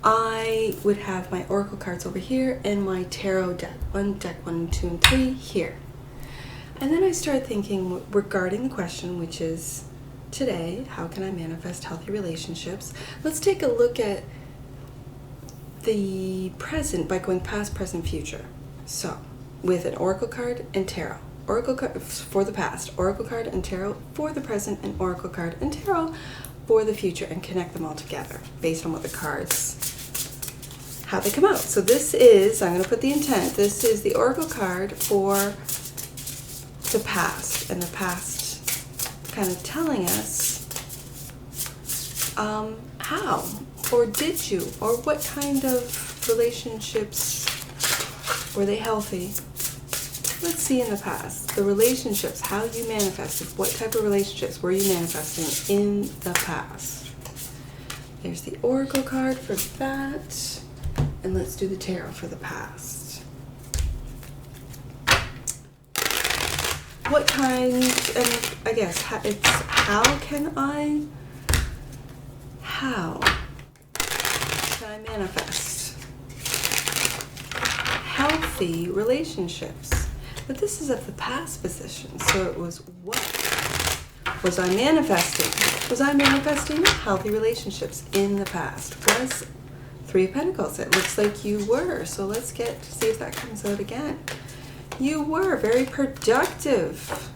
I would have my oracle cards over here and my tarot deck 1, 2, and 3 here. And then I started thinking regarding the question, which is today, how can I manifest healthy relationships? Let's take a look at the present by going past, present, future. So, with an oracle card and tarot. Oracle card for the past, oracle card and tarot for the present, and oracle card and tarot for the future, and connect them all together based on what the cards, how they come out. So this is, I'm going to put the intent, this is the oracle card for the past, and the past kind of telling us how, or did you, or what kind of relationships were they healthy? Let's see in the past, the relationships, how you manifested, what type of relationships were you manifesting in the past? There's the oracle card for that, and let's do the tarot for the past. What kind, and I guess it's how can I manifest healthy relationships? But this is of the past position, so it was what was I manifesting? Was I manifesting healthy relationships in the past? Was 3 of Pentacles? It looks like you were, so let's get to see if that comes out again. You were very productive,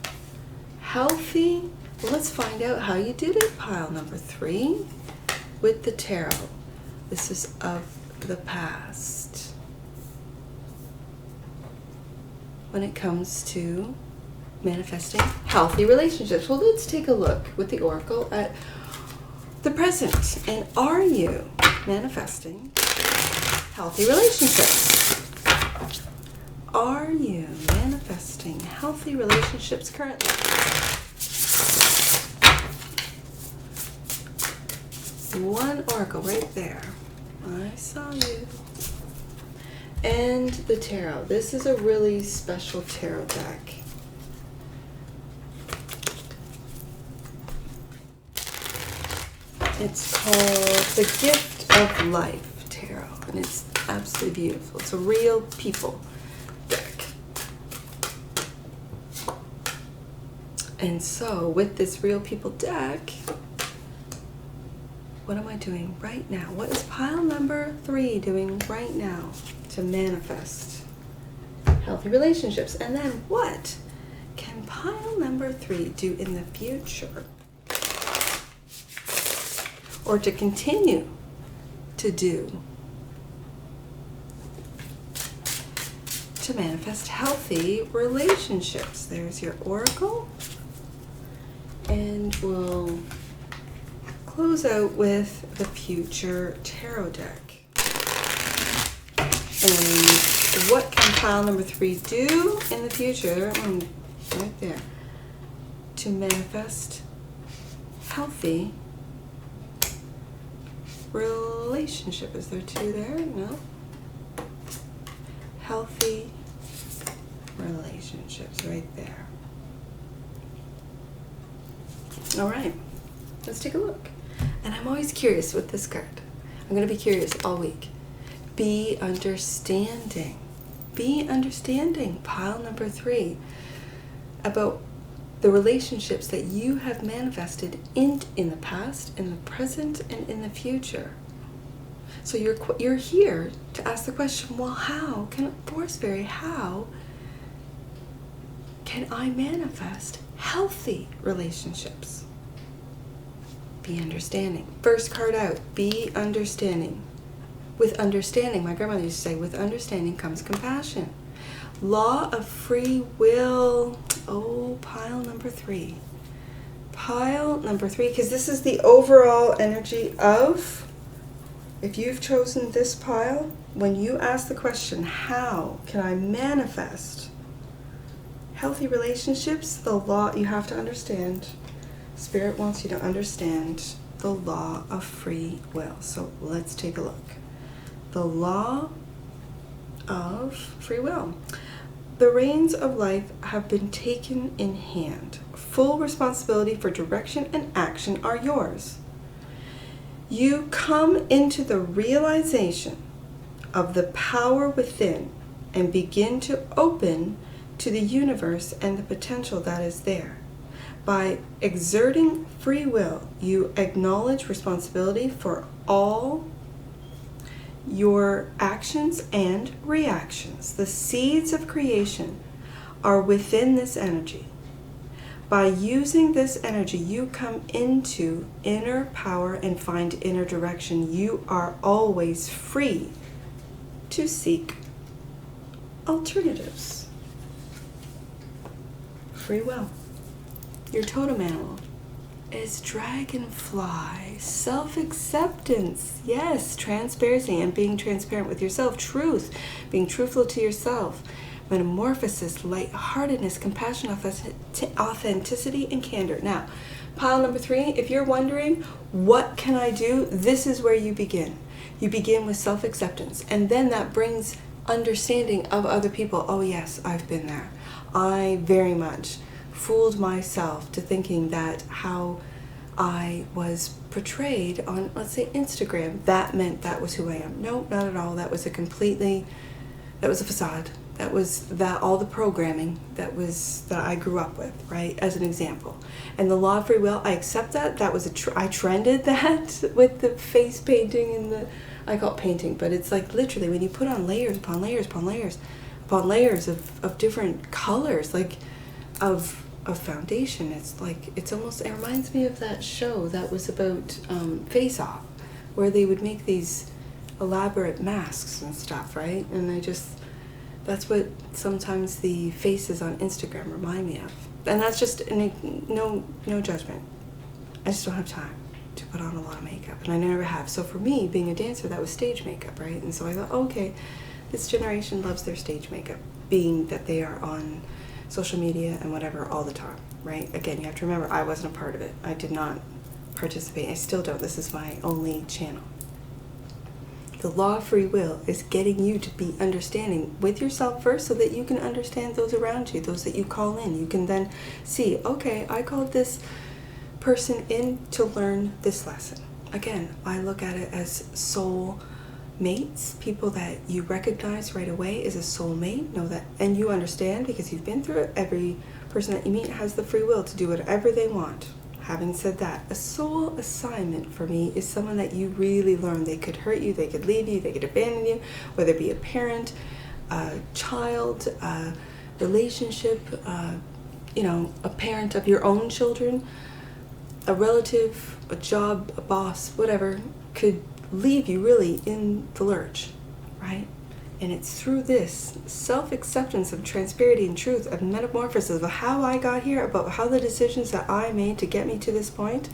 healthy. Well, let's find out how you did it. Pile number 3 with the tarot. This is of the past. When it comes to manifesting healthy relationships. Well, let's take a look with the oracle at the present. And are you manifesting healthy relationships? Are you manifesting healthy relationships currently? One oracle right there. I saw you. And the tarot. This is a really special tarot deck. It's called The Gift of Life Tarot, and it's absolutely beautiful. It's a real people deck. And so, with this real people deck, what am I doing right now? What is pile number 3 doing right now to manifest healthy relationships? And then what can pile number 3 do in the future? Or to continue to do to manifest healthy relationships? There's your oracle. And we'll close out with the future tarot deck. And what can pile number 3 do in the future, right there, to manifest healthy relationship? Is there 2 there? No. Healthy relationships right there. All right, let's take a look. And I'm always curious with this card. I'm going to be curious all week. Be understanding. Be understanding. Pile number 3. About the relationships that you have manifested in the past, in the present, and in the future. So you're here to ask the question, well, how can I manifest healthy relationships? Be understanding. First card out, be understanding. With understanding, my grandmother used to say, with understanding comes compassion. Law of free will. Oh, pile number 3. Pile number 3, because this is the overall energy of, if you've chosen this pile, when you ask the question, how can I manifest healthy relationships? The law, you have to understand. Spirit wants you to understand the law of free will. So let's take a look. The law of free will. The reins of life have been taken in hand. Full responsibility for direction and action are yours. You come into the realization of the power within and begin to open to the universe and the potential that is there. By exerting free will, you acknowledge responsibility for all your actions and reactions. The seeds of creation are within this energy. By using this energy, you come into inner power and find inner direction. You are always free to seek alternatives. Free will. Your totem animal is dragonfly. Self-acceptance. Yes, transparency and being transparent with yourself. Truth. Being truthful to yourself. Metamorphosis, lightheartedness, compassion, authenticity, and candor. Now, pile number 3, if you're wondering, what can I do? This is where you begin. You begin with self-acceptance. And then that brings understanding of other people. Oh yes, I've been there. I very much fooled myself to thinking that how I was portrayed on, let's say, Instagram, that meant that was who I am. No, not at all. That was a facade. That was all the programming that I grew up with, right? As an example. And the law of free will, I accept that. That was I trended that with the face painting and I call it painting, but it's like literally when you put on layers upon layers upon layers upon layers of different colors, like of foundation. It reminds me of that show that was about Face Off, where they would make these elaborate masks and stuff, right? And that's what sometimes the faces on Instagram remind me of. And that's just no judgment. I just don't have time to put on a lot of makeup, and I never have. So for me, being a dancer, that was stage makeup, right? And so I thought, okay, this generation loves their stage makeup, being that they are on social media and whatever all the time, right? Again, you have to remember, I wasn't a part of it. I did not participate. I still don't. This is my only channel. The law of free will is getting you to be understanding with yourself first so that you can understand those around you, those that you call in. You can then see, okay, I called this person in to learn this lesson. Again, I look at it as soul mates, people that you recognize right away as a soulmate, know that, and you understand because you've been through it. Every person that you meet has the free will to do whatever they want. Having said that, a soul assignment for me is someone that you really learn. They could hurt you, they could leave you, they could abandon you, whether it be a parent, a child, a relationship, a parent of your own children, a relative, a job, a boss, whatever, could leave you really in the lurch, right? And it's through this self-acceptance of transparency and truth, of metamorphosis, of how I got here, about how the decisions that I made to get me to this point,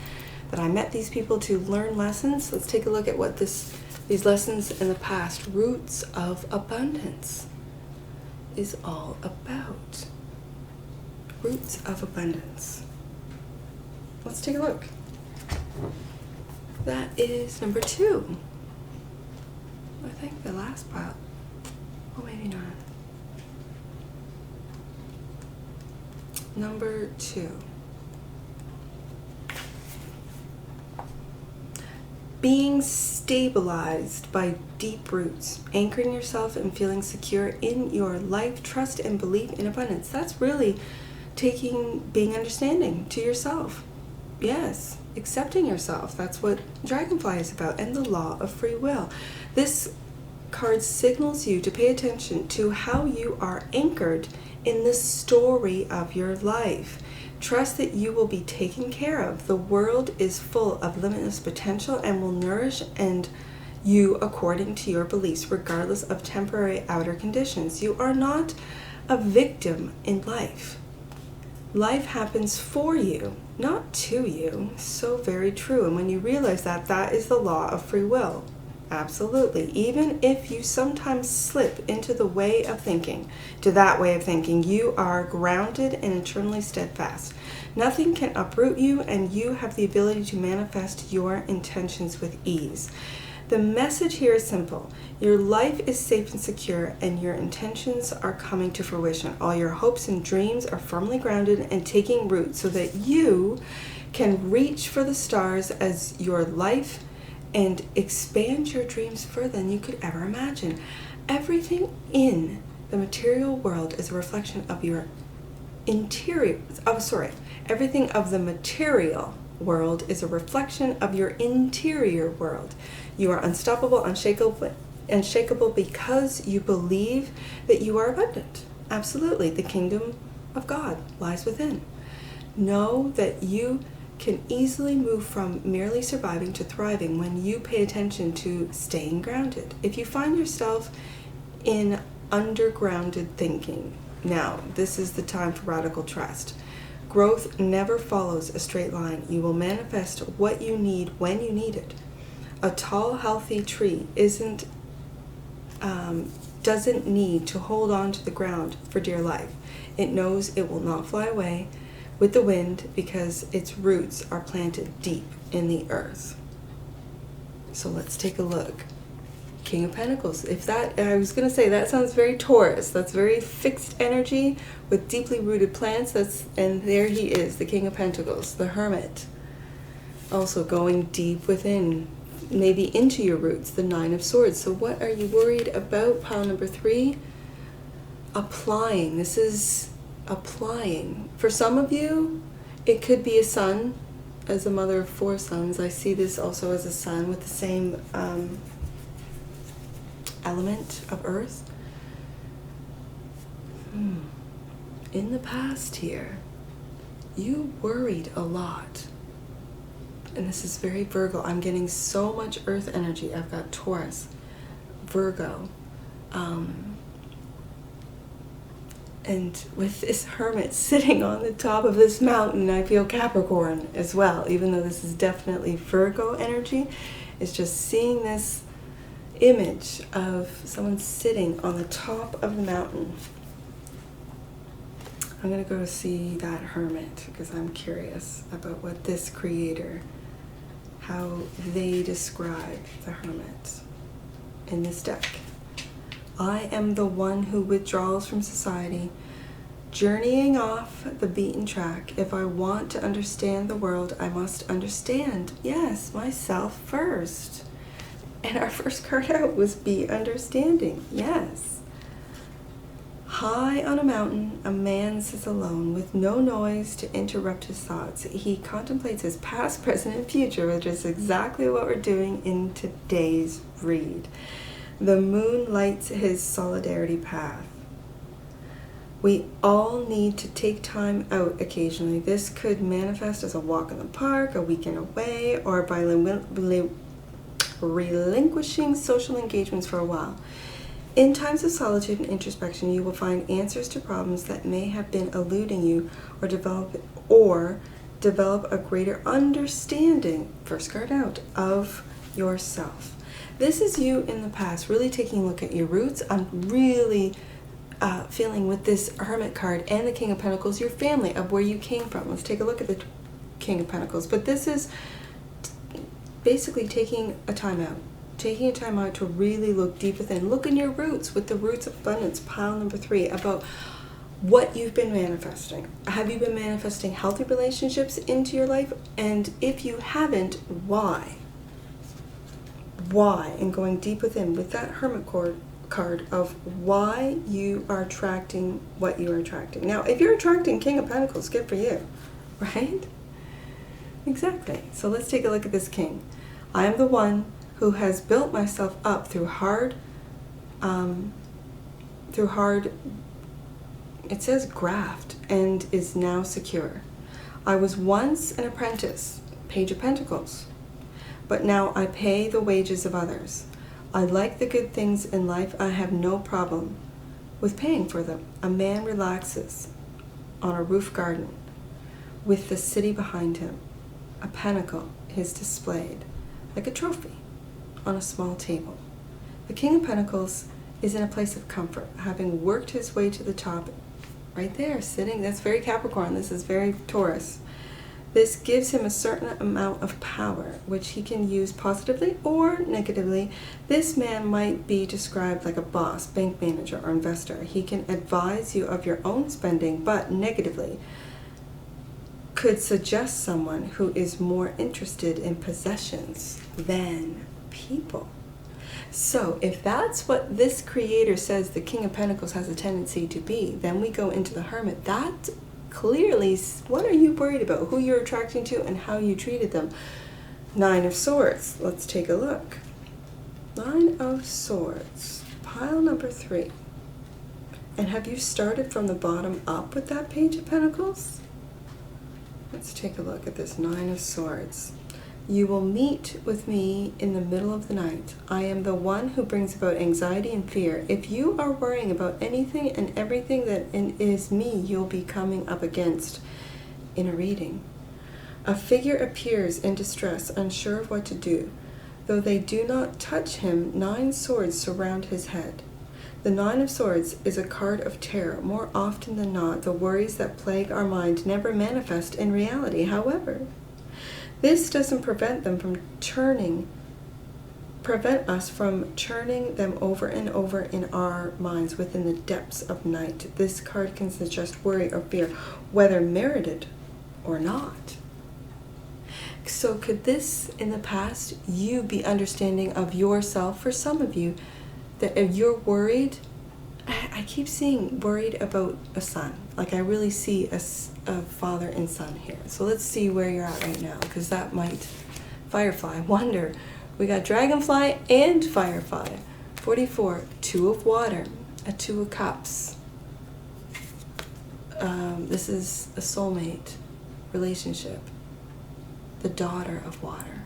that I met these people to learn lessons. Let's take a look at what these lessons in the past, roots of abundance, is all about. Roots of abundance. Let's take a look. That is number 2. I think the last pile. Oh, maybe not. Number 2. Being stabilized by deep roots, anchoring yourself and feeling secure in your life, trust and belief in abundance. That's really being understanding to yourself. Yes, accepting yourself. That's what Dragonfly is about, and the law of free will. This card signals you to pay attention to how you are anchored in the story of your life. Trust that you will be taken care of. The world is full of limitless potential and will nourish you according to your beliefs, regardless of temporary outer conditions. You are not a victim in life. Life happens for you, not to you. So very true. And when you realize that, that is the law of free will. Absolutely. Even if you sometimes slip into the way of thinking, to that way of thinking, you are grounded and eternally steadfast. Nothing can uproot you, and you have the ability to manifest your intentions with ease. The message here is simple. Your life is safe and secure, and your intentions are coming to fruition. All your hopes and dreams are firmly grounded and taking root so that you can reach for the stars as your life and expand your dreams further than you could ever imagine. Everything in the material world is a reflection of your everything of the material world is a reflection of your interior world. You are unstoppable, unshakable because you believe that you are abundant. Absolutely. The kingdom of God lies within. Know that you can easily move from merely surviving to thriving when you pay attention to staying grounded. If you find yourself in undergrounded thinking, now this is the time for radical trust. Growth never follows a straight line. You will manifest what you need when you need it. A tall, healthy tree doesn't need to hold on to the ground for dear life. It knows it will not fly away with the wind because its roots are planted deep in the earth. So let's take a look. King of Pentacles. I was going to say that sounds very Taurus. That's very fixed energy with deeply rooted plants. And there he is, the King of Pentacles, the Hermit. Also going deep within, maybe into your roots, the Nine of Swords. So what are you worried about? Pile number 3. Applying. This is applying. For some of you, it could be a son. As a mother of 4 sons, I see this also as a son with the same element of earth. In the past here, you worried a lot. And this is very Virgo. I'm getting so much earth energy. I've got Taurus, Virgo, and with this Hermit sitting on the top of this mountain, I feel Capricorn as well, even though this is definitely Virgo energy. It's just seeing this image of someone sitting on the top of the mountain. I'm going to go see that Hermit because I'm curious about what this creator, how they describe the Hermit in this deck. I am the one who withdraws from society, journeying off the beaten track. If I want to understand the world, I must understand, yes, myself first. And our first card out was Be Understanding, yes. High on a mountain, a man sits alone with no noise to interrupt his thoughts. He contemplates his past, present, and future, which is exactly what we're doing in today's read. The moon lights his solidarity path. We all need to take time out occasionally. This could manifest as a walk in the park, a weekend away, or by relinquishing social engagements for a while. In times of solitude and introspection, you will find answers to problems that may have been eluding you, or develop a greater understanding, first card out, of yourself. This is you in the past, really taking a look at your roots. I'm really feeling with this Hermit card and the King of Pentacles, your family, of where you came from. Let's take a look at the King of Pentacles. But this is basically taking a time out to really look deep within. Look in your roots with the roots of abundance, pile number 3, about what you've been manifesting. Have you been manifesting healthy relationships into your life? And if you haven't, why? Why? And going deep within with that Hermit card of why you are attracting what you are attracting. Now, if you're attracting King of Pentacles, good for you, right? Exactly. So let's take a look at this King. I am the one who has built myself up through hard, it says graft, and is now secure. I was once an apprentice, Page of Pentacles, but now I pay the wages of others. I like the good things in life. I have no problem with paying for them. A man relaxes on a roof garden with the city behind him. A pentacle is displayed like a trophy on a small table. The King of Pentacles is in a place of comfort, having worked his way to the top. Right there, sitting, that's very Capricorn, this is very Taurus. This gives him a certain amount of power, which he can use positively or negatively. This man might be described like a boss, bank manager, or investor. He can advise you of your own spending, but negatively could suggest someone who is more interested in possessions than people. So if that's what this creator says the King of Pentacles has a tendency to be, then we go into the Hermit. That clearly, what are you worried about? Who you're attracting to and how you treated them. Nine of Swords. Let's take a look. Nine of Swords. Pile number 3. And have you started from the bottom up with that Page of Pentacles? Let's take a look at this Nine of Swords. You will meet with me in the middle of the night. I am the one who brings about anxiety and fear. If you are worrying about anything and everything that is me, you'll be coming up against in a reading. A figure appears in distress, unsure of what to do. Though they do not touch him, 9 swords surround his head. The Nine of Swords is a card of terror. More often than not, the worries that plague our mind never manifest in reality. However, this doesn't prevent us from churning them over and over in our minds within the depths of night. This card can suggest worry or fear, whether merited or not. So could this, in the past, you be understanding of yourself? For some of you, that if you're worried, I keep seeing worried about a son. Like I really see a father and son here. So let's see where you're at right now, because that might, Firefly, Wonder. We got Dragonfly and Firefly. 44, 2 of Water, a 2 of Cups. This is a soulmate relationship. The Daughter of Water.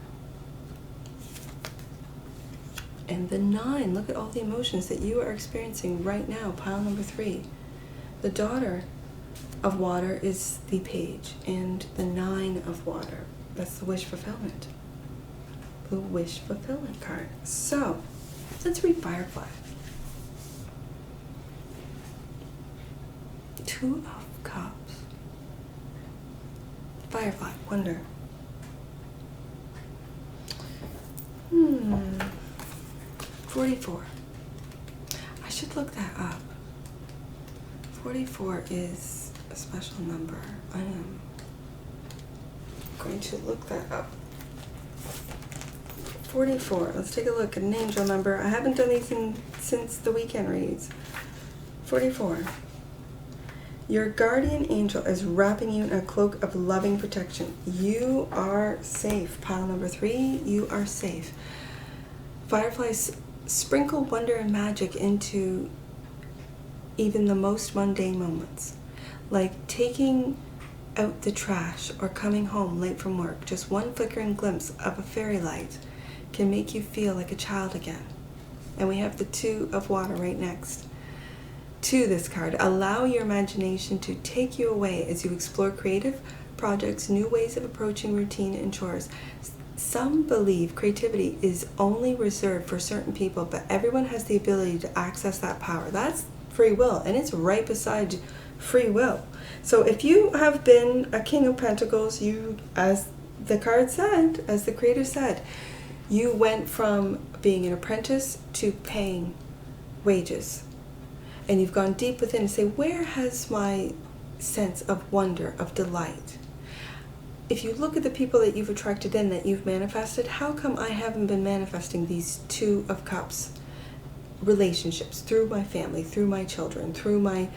And the 9, look at all the emotions that you are experiencing right now, pile number 3. The Daughter of Water is the Page, and the 9 of Water, that's the wish fulfillment. The wish fulfillment card. So, let's read Firefly. 2 of Cups. Firefly, Wonder. 44. I should look that up. 44 is a special number. I am going to look that up. 44. Let's take a look at an angel number. I haven't done these since the weekend reads. 44. Your guardian angel is wrapping you in a cloak of loving protection. You are safe. Pile number 3, you are safe. Fireflies sprinkle wonder and magic into even the most mundane moments, like taking out the trash or coming home late from work. Just one flickering glimpse of a fairy light can make you feel like a child again. And we have the 2 of Water right next to this card. Allow your imagination to take you away as you explore creative projects, new ways of approaching routine and chores. Some believe creativity is only reserved for certain people, but everyone has the ability to access that power. That's free will, and it's right beside free will. So if you have been a King of Pentacles, you, as the card said, as the creator said, you went from being an apprentice to paying wages. And you've gone deep within and say, where has my sense of wonder, of delight? If you look at the people that you've attracted in, that you've manifested, how come I haven't been manifesting these 2 of Cups relationships through my family, through my children, through my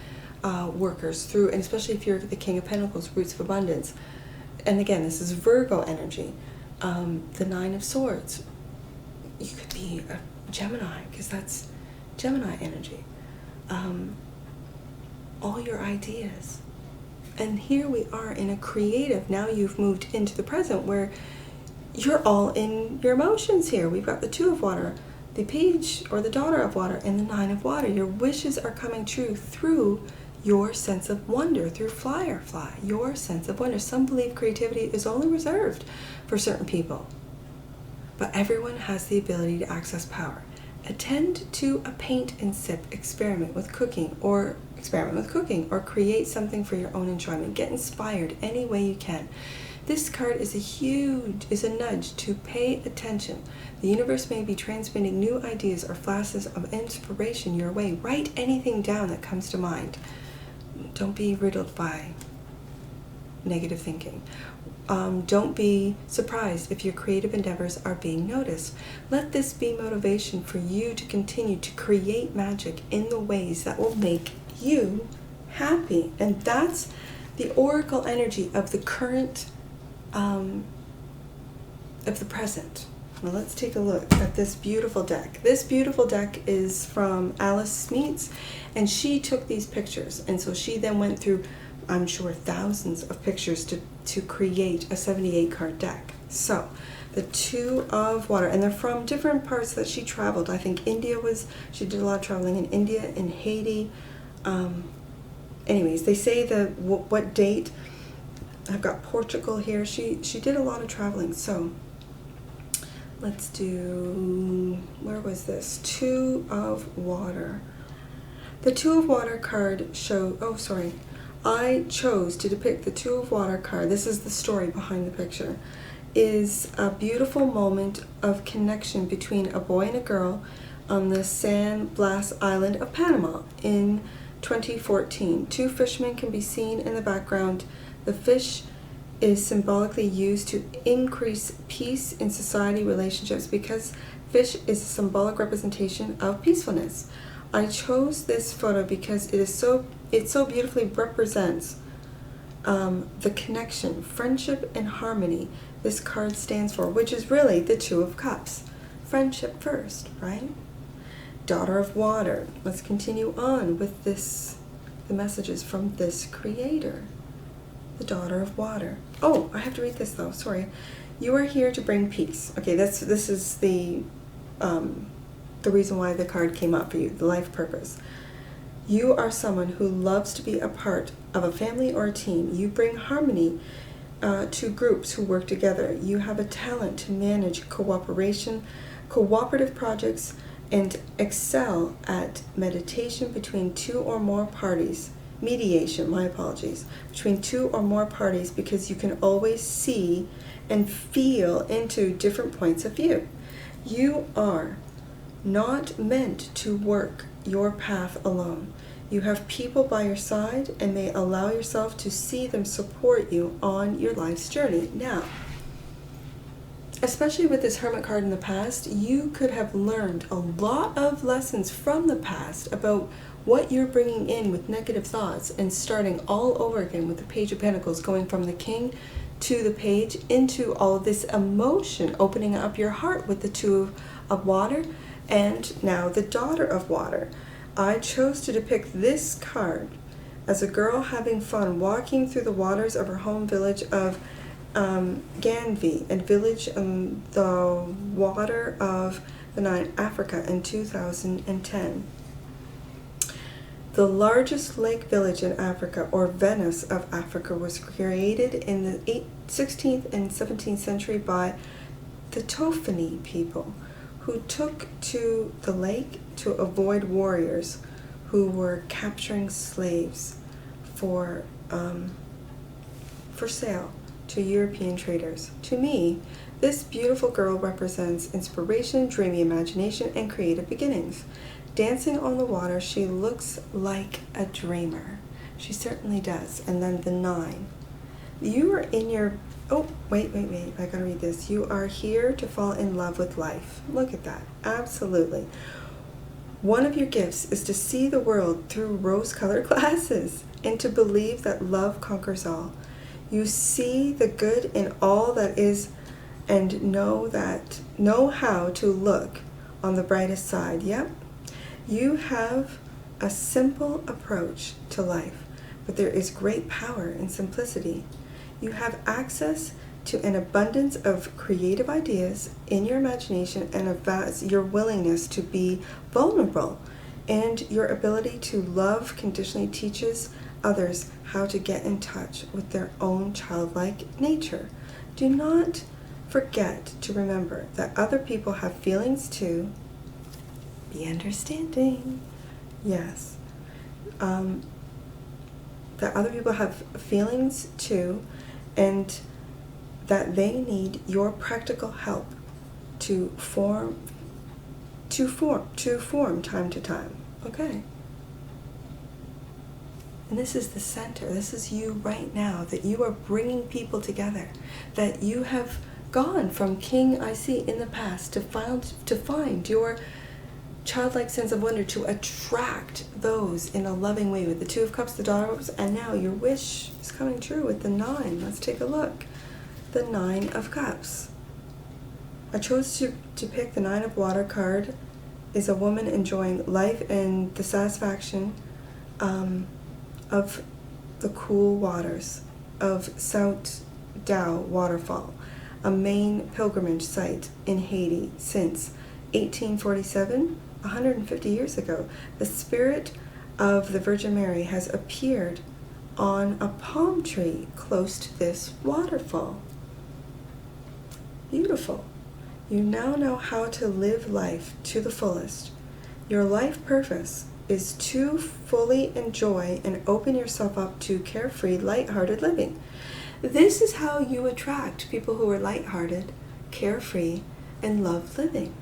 workers, through, and especially if you're the King of Pentacles, roots of abundance. And again, this is Virgo energy. The 9 of Swords. You could be a Gemini, because that's Gemini energy. All your ideas. And here we are in a creative, now you've moved into the present where you're all in your emotions here. We've got the 2 of Water, the Page or the Daughter of Water, and the 9 of Water. Your wishes are coming true through your sense of wonder, through Firefly, your sense of wonder. Some believe creativity is only reserved for certain people. but everyone has the ability to access power. Attend to a paint and sip experiment with cooking, or create something for your own enjoyment. Get inspired any way you can. This card is a nudge to pay attention. The universe may be transmitting new ideas or flashes of inspiration your way. Write anything down that comes to mind. Don't be riddled by negative thinking. Don't be surprised if your creative endeavors are being noticed. Let this be motivation for you to continue to create magic in the ways that will make you happy. And that's the oracle energy of the current, of the present. Now let's take a look at this beautiful deck. This beautiful deck is from Alice Smeets, and she took these pictures, and so she then went through, I'm sure, thousands of pictures to create a 78 card deck. So the Two of Water, and they're from different parts that she traveled. I think she did a lot of traveling in India and Haiti. Anyways, they say what date. I've got Portugal here. She did a lot of traveling. So let's do, where was this? Two of Water. The Two of Water card I chose to depict the Two of Water card. This is the story behind the picture. Is a beautiful moment of connection between a boy and a girl on the San Blas Island of Panama in 2014. Two fishermen can be seen in the background. The fish is symbolically used to increase peace in society relationships because fish is a symbolic representation of peacefulness. I chose this photo because it so beautifully represents the connection, friendship, and harmony this card stands for, which is really the Two of Cups. Friendship first, right? Daughter of Water. Let's continue on with the messages from this creator. The Daughter of Water. Oh, I have to read this though, sorry. You are here to bring peace. Okay, this is the reason why the card came up for you, the life purpose. You are someone who loves to be a part of a family or a team. You bring harmony to groups who work together. You have a talent to manage cooperative projects, and excel at mediation between two or more parties. Between two or more parties, because you can always see and feel into different points of view. You are not meant to work your path alone. You have people by your side and may allow yourself to see them support you on your life's journey. Now, especially with this Hermit card in the past, you could have learned a lot of lessons from the past about what you're bringing in with negative thoughts and starting all over again with the Page of Pentacles, going from the King to the Page into all of this emotion, opening up your heart with the Two of Water, and now the Daughter of Water. I chose to depict this card as a girl having fun walking through the waters of her home village of Ganvi, and village the water of the Nile, Africa in 2010. The largest lake village in Africa, or Venice of Africa, was created in the 16th and 17th century by the Tofani people, who took to the lake to avoid warriors who were capturing slaves for sale to European traders. To me, this beautiful girl represents inspiration, dreamy imagination, and creative beginnings. Dancing on the water, she looks like a dreamer. She certainly does. And then the 9. You are in your... Oh, wait. I gotta read this. You are here to fall in love with life. Look at that. Absolutely. One of your gifts is to see the world through rose-colored glasses and to believe that love conquers all. You see the good in all that is and know how to look on the brightest side. Yep. You have a simple approach to life, but there is great power in simplicity. You have access to an abundance of creative ideas in your imagination and your willingness to be vulnerable, and your ability to love conditionally teaches others how to get in touch with their own childlike nature. Do not forget to remember that other people have feelings too. Be understanding. Yes. That other people have feelings too, and that they need your practical help to form time to time. Okay. And this is the center. This is you right now, that you are bringing people together, that you have gone from king I see in the past to find your childlike sense of wonder, to attract those in a loving way with the Two of Cups, the Daughter of Cups, and now your wish is coming true with the 9. Let's take a look. The 9 of Cups. I chose to pick the 9 of Water card. Is a woman enjoying life and the satisfaction of the cool waters of South Dao waterfall, a main pilgrimage site in Haiti since 1847, 150 years ago. The spirit of the Virgin Mary has appeared on a palm tree close to this waterfall. Beautiful. You now know how to live life to the fullest. Your life purpose is to fully enjoy and open yourself up to carefree, lighthearted living. This is how you attract people who are lighthearted, carefree, and love living.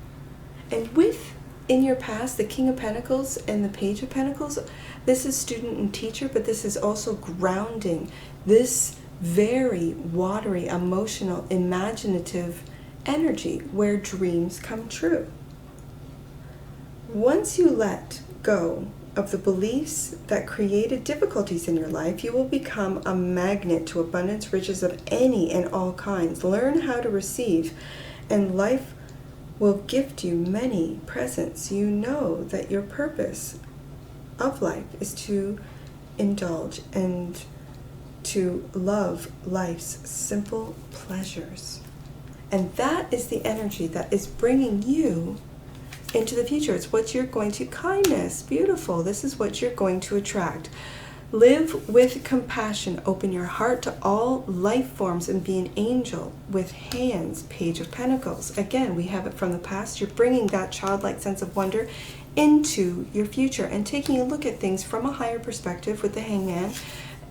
And with, in your past, the King of Pentacles and the Page of Pentacles, this is student and teacher, but this is also grounding. This very watery, emotional, imaginative energy where dreams come true. Once you let go of the beliefs that created difficulties in your life, you will become a magnet to abundance, riches of any and all kinds. Learn how to receive, and life will gift you many presents. You know that your purpose of life is to indulge and to love life's simple pleasures. And that is the energy that is bringing you into the future. It's what you're going to, kindness, beautiful. This is what you're going to attract. Live with compassion. Open your heart to all life forms and be an angel with hands. Page of Pentacles. Again, we have it from the past. You're bringing that childlike sense of wonder into your future and taking a look at things from a higher perspective with the Hangman,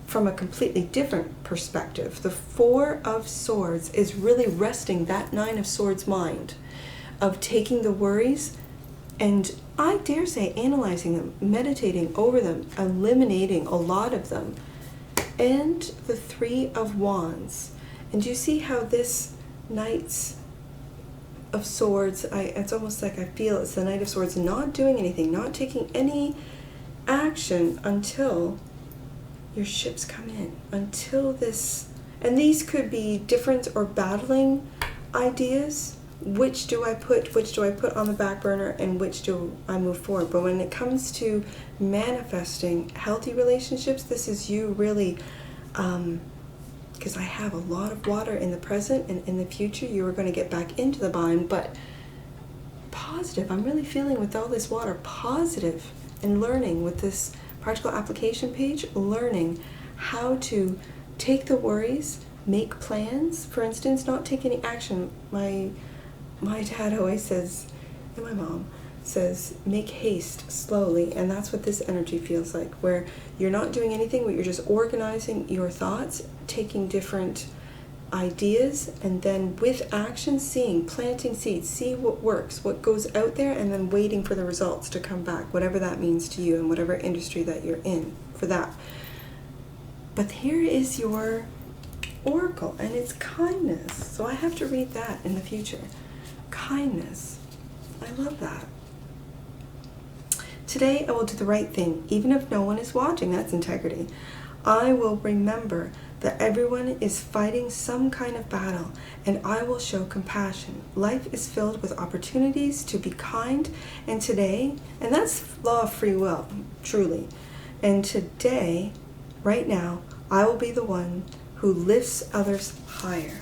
from a completely different perspective. The 4 of Swords is really resting that 9 of Swords mind, of taking the worries and, I dare say, analyzing them, meditating over them, eliminating a lot of them. And the 3 of Wands. And you see how this Knight of Swords, it's almost like I feel it's the Knight of Swords not doing anything, not taking any action until your ships come in, until this, and these could be different or battling ideas. Which do I put on the back burner, and which do I move forward? But when it comes to manifesting healthy relationships, this is you really, because I have a lot of water in the present, and in the future you are going to get back into the bind, but positive. I'm really feeling with all this water, positive, and learning with this practical application page, learning how to take the worries, make plans. For instance, not take any action. My dad always says, and my mom says, make haste slowly. And that's what this energy feels like, where you're not doing anything, but you're just organizing your thoughts, taking different ideas, and then with action, planting seeds, see what works, what goes out there, and then waiting for the results to come back, whatever that means to you and whatever industry that you're in for that. But here is your oracle, and it's kindness. So I have to read that in the future. Kindness. I love that. Today I will do the right thing, even if no one is watching. That's integrity. I will remember that everyone is fighting some kind of battle, and I will show compassion. Life is filled with opportunities to be kind, and today, and that's law of free will, truly. And today, right now, I will be the one who lifts others higher.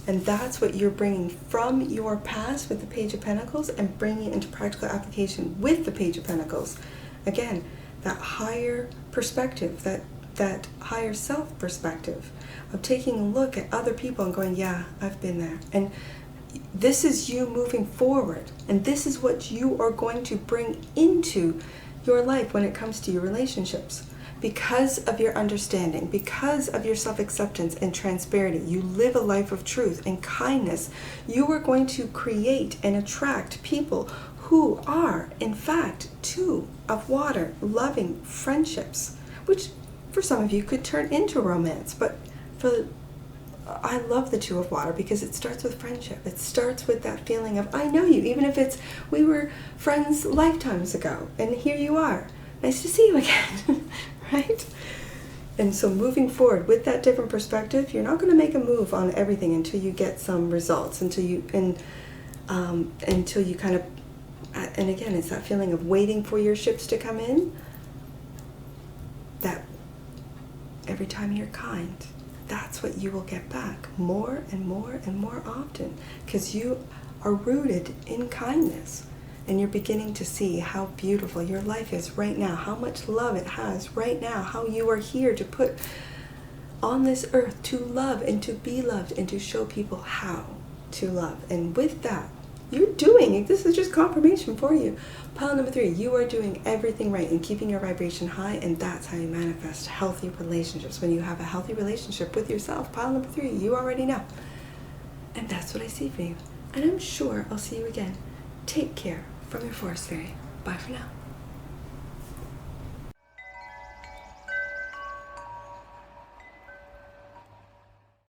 And that's what you're bringing from your past with the Page of Pentacles and bringing it into practical application with the Page of Pentacles. Again, that higher perspective, that that higher self perspective of taking a look at other people and going, yeah, I've been there. And this is you moving forward. And this is what you are going to bring into your life when it comes to your relationships. Because of your understanding, because of your self-acceptance and transparency, you live a life of truth and kindness. You are going to create and attract people who are, in fact, two of water, loving friendships, which for some of you could turn into romance. But I love the two of water because it starts with friendship. It starts with that feeling of, I know you, even if it's, we were friends lifetimes ago, and here you are. Nice to see you again, right? And so moving forward with that different perspective, you're not going to make a move on everything until you get some results, until you kind of, and again, it's that feeling of waiting for your ships to come in, that every time you're kind, that's what you will get back more and more and more often, because you are rooted in kindness. And you're beginning to see how beautiful your life is right now, how much love it has right now, how you are here to put on this earth to love and to be loved and to show people how to love. And with that, you're doing, this is just confirmation for you. Pile number 3, you are doing everything right and keeping your vibration high, and that's how you manifest healthy relationships. When you have a healthy relationship with yourself, pile number 3, you already know. And that's what I see for you. And I'm sure I'll see you again. Take care from your forest fairy. Bye for now.